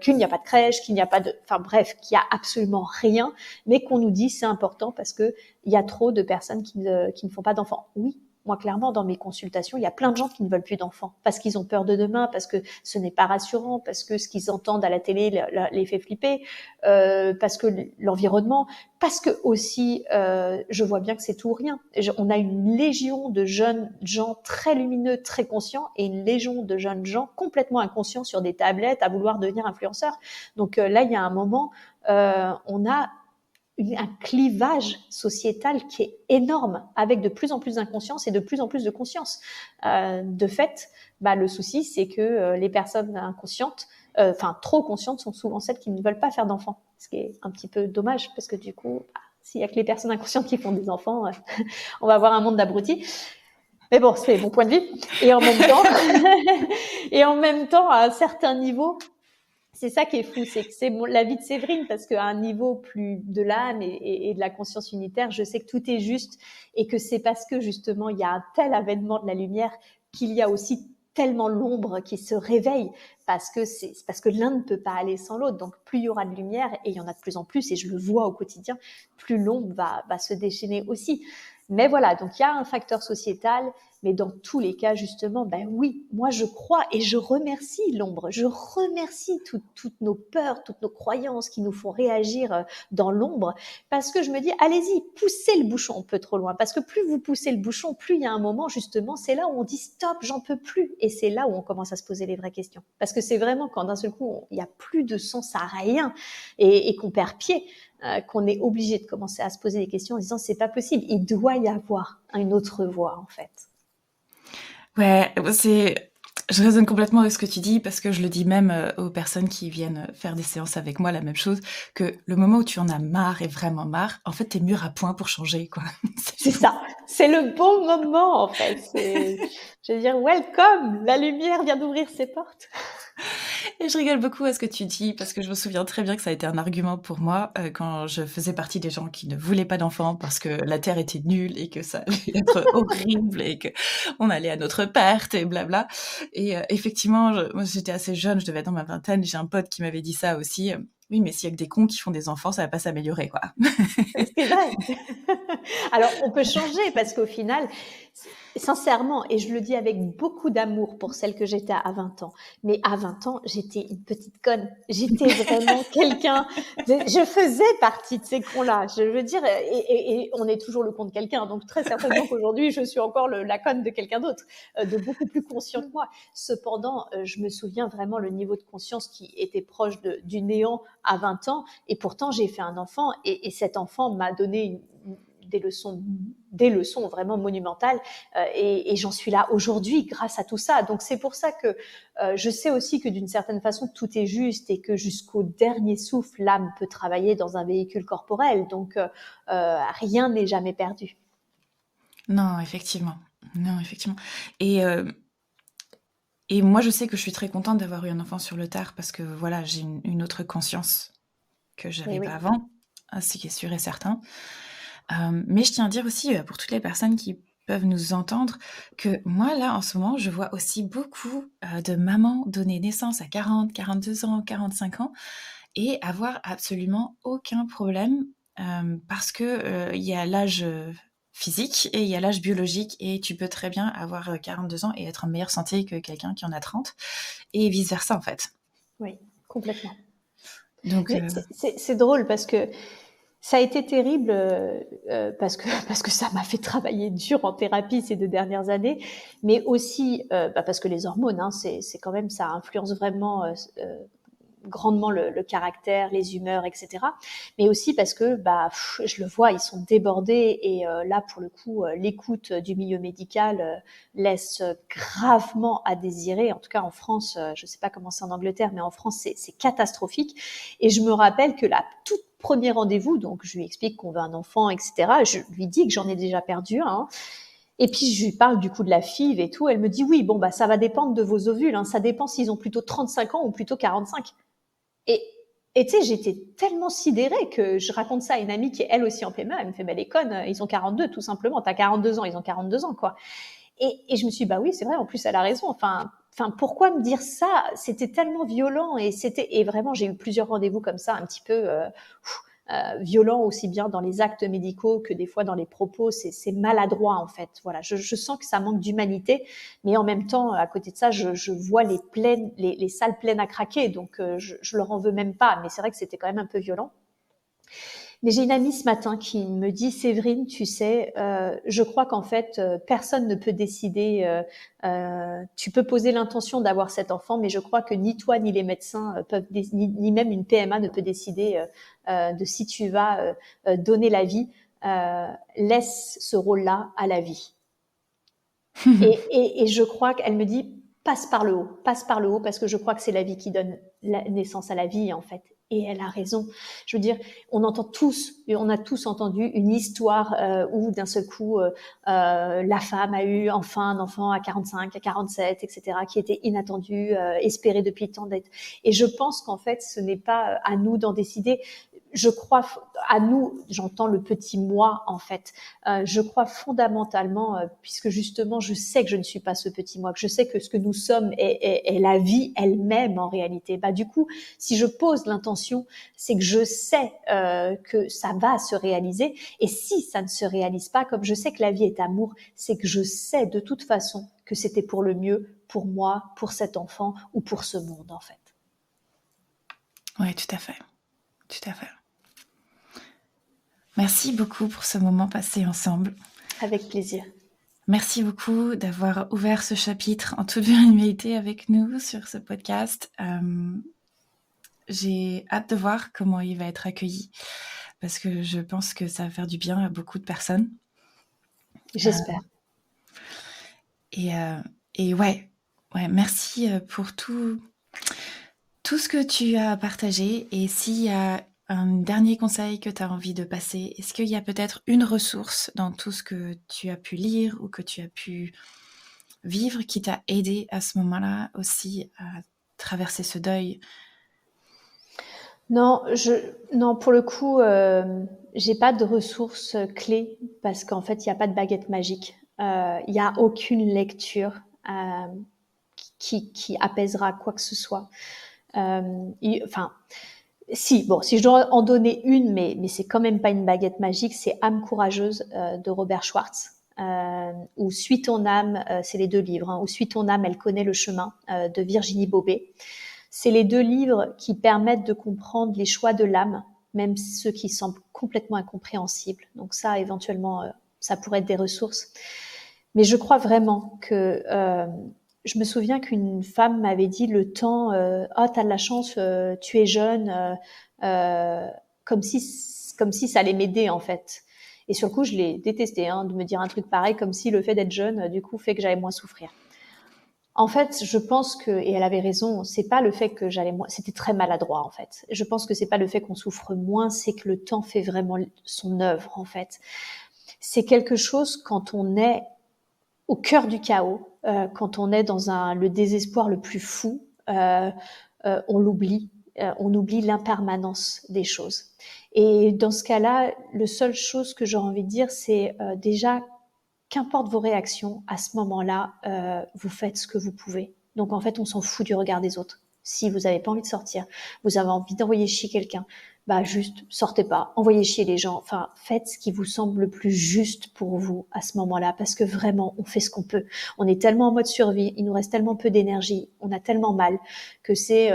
B: qu'il n'y a pas de crèche, qu'il n'y a pas de... Enfin bref, qu'il n'y a absolument rien, mais qu'on nous dit c'est important parce qu'il y a trop de personnes qui ne font pas d'enfants. Oui, Moi, clairement, dans mes consultations, il y a plein de gens qui ne veulent plus d'enfants parce qu'ils ont peur de demain, parce que ce n'est pas rassurant, parce que ce qu'ils entendent à la télé les fait flipper, parce que l'environnement, parce que aussi, je vois bien que c'est tout ou rien. On a une légion de jeunes gens très lumineux, très conscients, et une légion de jeunes gens complètement inconscients sur des tablettes à vouloir devenir influenceurs. Donc là, il y a un moment, on a un clivage sociétal qui est énorme, avec de plus en plus d'inconscience et de plus en plus de conscience. De fait, le souci, c'est que les personnes inconscientes, trop conscientes, sont souvent celles qui ne veulent pas faire d'enfants, ce qui est un petit peu dommage, parce que du coup, s'il y a que les personnes inconscientes qui font des enfants, on va avoir un monde d'abrutis. Mais bon, c'est mon point de vue. Et en même temps, à un certain niveau, c'est ça qui est fou, c'est que c'est la vie de Séverine, parce qu'à un niveau plus de l'âme et de la conscience unitaire, je sais que tout est juste, et que c'est parce que justement il y a un tel avènement de la lumière qu'il y a aussi tellement l'ombre qui se réveille, parce que l'un ne peut pas aller sans l'autre. Donc plus il y aura de lumière, et il y en a de plus en plus, et je le vois au quotidien, plus l'ombre va se déchaîner aussi. Mais voilà, donc il y a un facteur sociétal, mais dans tous les cas, justement, oui, moi je crois et je remercie l'ombre, je remercie toutes nos peurs, toutes nos croyances qui nous font réagir dans l'ombre, parce que je me dis, allez-y, poussez le bouchon un peu trop loin, parce que plus vous poussez le bouchon, plus il y a un moment, justement, c'est là où on dit stop, j'en peux plus, et c'est là où on commence à se poser les vraies questions, parce que c'est vraiment quand d'un seul coup, il n'y a plus de sens à rien, et qu'on perd pied, qu'on est obligé de commencer à se poser des questions en disant c'est pas possible, il doit y avoir une autre voie en fait.
A: Ouais, je résonne complètement avec ce que tu dis, parce que je le dis même aux personnes qui viennent faire des séances avec moi, la même chose, que le moment où tu en as marre et vraiment marre, en fait, t'es mûr à point pour changer, quoi.
B: C'est ça, c'est le bon moment en fait. Je veux dire, welcome, la lumière vient d'ouvrir ses portes.
A: Et je rigole beaucoup à ce que tu dis, parce que je me souviens très bien que ça a été un argument pour moi quand je faisais partie des gens qui ne voulaient pas d'enfants parce que la Terre était nulle et que ça allait être horrible et que on allait à notre perte et blabla. Et effectivement, moi j'étais assez jeune, je devais être dans ma vingtaine, j'ai un pote qui m'avait dit ça aussi. Oui, mais s'il y a que des cons qui font des enfants, ça va pas s'améliorer, quoi.
B: C'est vrai. Alors, on peut changer parce qu'au final, sincèrement, et je le dis avec beaucoup d'amour pour celle que j'étais à 20 ans, mais à 20 ans, j'étais une petite conne. J'étais vraiment quelqu'un. Je faisais partie de ces cons-là. Je veux dire, et on est toujours le con de quelqu'un. Donc, très certainement qu'aujourd'hui, je suis encore la conne de quelqu'un d'autre, de beaucoup plus conscient que moi. Cependant, je me souviens vraiment le niveau de conscience qui était proche du néant à 20 ans. Et pourtant, j'ai fait un enfant, et cet enfant m'a donné des leçons vraiment monumentales, et j'en suis là aujourd'hui grâce à tout ça. Donc c'est pour ça que je sais aussi que d'une certaine façon tout est juste, et que jusqu'au dernier souffle l'âme peut travailler dans un véhicule corporel. Donc rien n'est jamais perdu.
A: Non, effectivement. Non, effectivement. Et moi, je sais que je suis très contente d'avoir eu un enfant sur le tard, parce que voilà, j'ai une autre conscience que j'avais
B: Et oui.
A: pas avant, ce qui est sûr et certain. Mais je tiens à dire aussi, pour toutes les personnes qui peuvent nous entendre, que moi, là, en ce moment, je vois aussi beaucoup de mamans donner naissance à 40, 42 ans, 45 ans, et avoir absolument aucun problème, parce que il y a l'âge physique et il y a l'âge biologique, et tu peux très bien avoir 42 ans et être en meilleure santé que quelqu'un qui en a 30, et vice-versa, en fait.
B: Oui, complètement.
A: Donc,
B: C'est drôle parce que ça a été terrible, parce que ça m'a fait travailler dur en thérapie ces 2 dernières années, mais aussi, parce que les hormones, hein, c'est quand même, ça influence vraiment, grandement le caractère, les humeurs, etc. Mais aussi parce que je le vois, ils sont débordés, et là pour le coup, l'écoute du milieu médical laisse gravement à désirer. En tout cas en France, je ne sais pas comment c'est en Angleterre, mais en France c'est catastrophique. Et je me rappelle que la toute premier rendez-vous, donc je lui explique qu'on veut un enfant, etc. Je lui dis que j'en ai déjà perdu un. Hein. Et puis je lui parle du coup de la FIV et tout. Elle me dit oui, bon ça va dépendre de vos ovules. Hein. Ça dépend s'ils ont plutôt 35 ans ou plutôt 45. Et tu sais, j'étais tellement sidérée que je raconte ça à une amie qui est elle aussi en PMA. Elle me fait, les connes, ils ont 42 tout simplement. T'as 42 ans, ils ont 42 ans, quoi. Et je me suis dit, oui, c'est vrai, en plus, elle a raison. Enfin, pourquoi me dire ça? C'était tellement violent, et vraiment, j'ai eu plusieurs rendez-vous comme ça, un petit peu violent aussi bien dans les actes médicaux que des fois dans les propos. C'est maladroit en fait. Voilà, je sens que ça manque d'humanité, mais en même temps, à côté de ça, je vois les salles pleines à craquer, donc je leur en veux même pas. Mais c'est vrai que c'était quand même un peu violent. Mais j'ai une amie ce matin qui me dit, Séverine, tu sais, je crois qu'en fait, personne ne peut décider. Tu peux poser l'intention d'avoir cet enfant, mais je crois que ni toi ni les médecins peuvent, ni même une PMA ne peut décider de si tu vas donner la vie. Laisse ce rôle-là à la vie. Et je crois qu'elle me dit, passe par le haut, parce que je crois que c'est la vie qui donne la naissance à la vie, en fait. Et elle a raison. Je veux dire, on a tous entendu une histoire où d'un seul coup, la femme a eu enfin un enfant à 45, à 47, etc., qui était inattendu, espéré depuis tant d'être. Et je pense qu'en fait, ce n'est pas à nous d'en décider. Je crois à nous, j'entends le petit moi en fait. Je crois fondamentalement, puisque justement je sais que je ne suis pas ce petit moi, que je sais que ce que nous sommes est la vie elle-même en réalité. Bah du coup, si je pose l'intention, c'est que je sais que ça va se réaliser. Et si ça ne se réalise pas, comme je sais que la vie est amour, c'est que je sais de toute façon que c'était pour le mieux, pour moi, pour cet enfant ou pour ce monde en fait.
A: Oui, tout à fait. Tout à fait. Merci beaucoup pour ce moment passé ensemble.
B: Avec plaisir.
A: Merci beaucoup d'avoir ouvert ce chapitre en toute vulnérabilité avec nous sur ce podcast. J'ai hâte de voir comment il va être accueilli parce que je pense que ça va faire du bien à beaucoup de personnes.
B: J'espère.
A: Et ouais, merci pour tout ce que tu as partagé. Et s'il y a un dernier conseil que tu as envie de passer, est-ce qu'il y a peut-être une ressource dans tout ce que tu as pu lire ou que tu as pu vivre qui t'a aidé à ce moment-là aussi à traverser ce deuil?
B: Non, pour le coup, j'ai pas de ressources clés parce qu'en fait, il y a pas de baguette magique. Il y a aucune lecture qui apaisera quoi que ce soit. Enfin, si je dois en donner une, mais c'est quand même pas une baguette magique, c'est Âme courageuse de Robert Schwartz. Ou Suis ton âme, c'est les 2 livres. Ou Suis ton âme, elle connaît le chemin de Virginie Bobet. C'est les 2 livres qui permettent de comprendre les choix de l'âme, même ceux qui semblent complètement incompréhensibles. Donc ça, éventuellement, ça pourrait être des ressources. Mais je crois vraiment que je me souviens qu'une femme m'avait dit le temps, t'as de la chance, tu es jeune, comme si ça allait m'aider en fait. Et sur le coup, je l'ai détesté de me dire un truc pareil, comme si le fait d'être jeune, du coup, fait que j'allais moins souffrir. En fait, je pense que, et elle avait raison, c'est pas le fait que j'allais moins, c'était très maladroit en fait. Je pense que c'est pas le fait qu'on souffre moins, c'est que le temps fait vraiment son œuvre en fait. C'est quelque chose quand on est au cœur du chaos, quand on est dans le désespoir le plus fou, on l'oublie. On oublie l'impermanence des choses. Et dans ce cas-là, la seule chose que j'aurais envie de dire, c'est déjà, qu'importe vos réactions, à ce moment-là, vous faites ce que vous pouvez. Donc en fait, on s'en fout du regard des autres. Si vous n'avez pas envie de sortir, vous avez envie d'envoyer chier quelqu'un, bah juste sortez pas, envoyez chier les gens. Enfin, faites ce qui vous semble le plus juste pour vous à ce moment-là, parce que vraiment, on fait ce qu'on peut. On est tellement en mode survie, il nous reste tellement peu d'énergie, on a tellement mal que c'est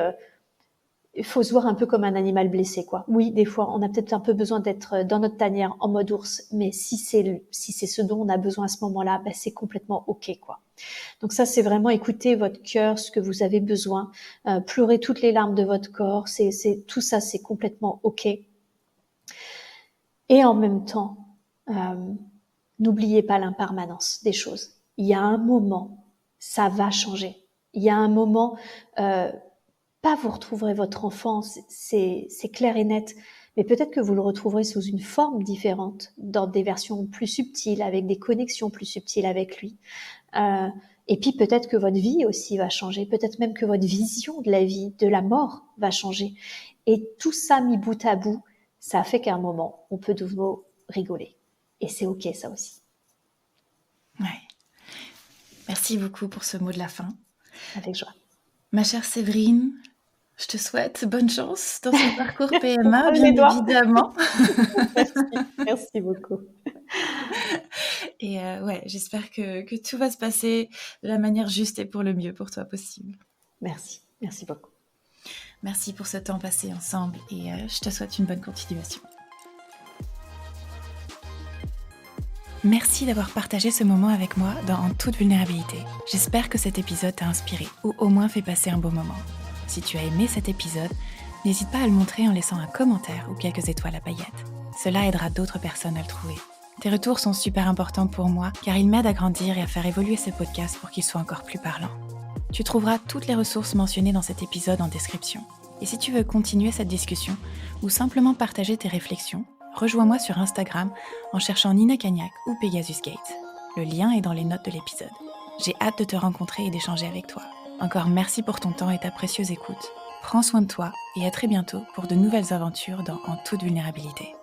B: il faut se voir un peu comme un animal blessé, quoi. Oui, des fois, on a peut-être un peu besoin d'être dans notre tanière en mode ours, mais si c'est ce dont on a besoin à ce moment-là, bah, c'est complètement ok, quoi. Donc ça, c'est vraiment écouter votre cœur, ce que vous avez besoin, pleurer toutes les larmes de votre corps. Tout ça, c'est complètement ok. Et en même temps, n'oubliez pas l'impermanence des choses. Il y a un moment, ça va changer. Il y a un moment. Pas vous retrouverez votre enfant, c'est clair et net, mais peut-être que vous le retrouverez sous une forme différente, dans des versions plus subtiles, avec des connexions plus subtiles avec lui. Et puis peut-être que votre vie aussi va changer, peut-être même que votre vision de la vie, de la mort va changer. Et tout ça mis bout à bout, ça fait qu'à un moment, on peut de nouveau rigoler. Et c'est ok, ça aussi.
A: Ouais. Merci beaucoup pour ce mot de la fin.
B: Avec joie.
A: Ma chère Séverine, Je te souhaite bonne chance dans ce parcours
B: On
A: PMA,
B: croise
A: bien
B: les doigts.
A: évidemment.
B: Merci, merci beaucoup.
A: Et ouais, j'espère que tout va se passer de la manière juste et pour le mieux pour toi possible.
B: Merci, merci beaucoup.
A: Merci pour ce temps passé ensemble et je te souhaite une bonne continuation. Merci d'avoir partagé ce moment avec moi dans En toute vulnérabilité. J'espère que cet épisode t'a inspiré ou au moins fait passer un bon moment. Si tu as aimé cet épisode, n'hésite pas à le montrer en laissant un commentaire ou quelques étoiles à paillettes. Cela aidera d'autres personnes à le trouver. Tes retours sont super importants pour moi car ils m'aident à grandir et à faire évoluer ce podcast pour qu'il soit encore plus parlant. Tu trouveras toutes les ressources mentionnées dans cet épisode en description. Et si tu veux continuer cette discussion ou simplement partager tes réflexions, rejoins-moi sur Instagram en cherchant Nina Cagnac ou Pegasus Gates. Le lien est dans les notes de l'épisode. J'ai hâte de te rencontrer et d'échanger avec toi. Encore merci pour ton temps et ta précieuse écoute. Prends soin de toi et à très bientôt pour de nouvelles aventures dans En toute vulnérabilité.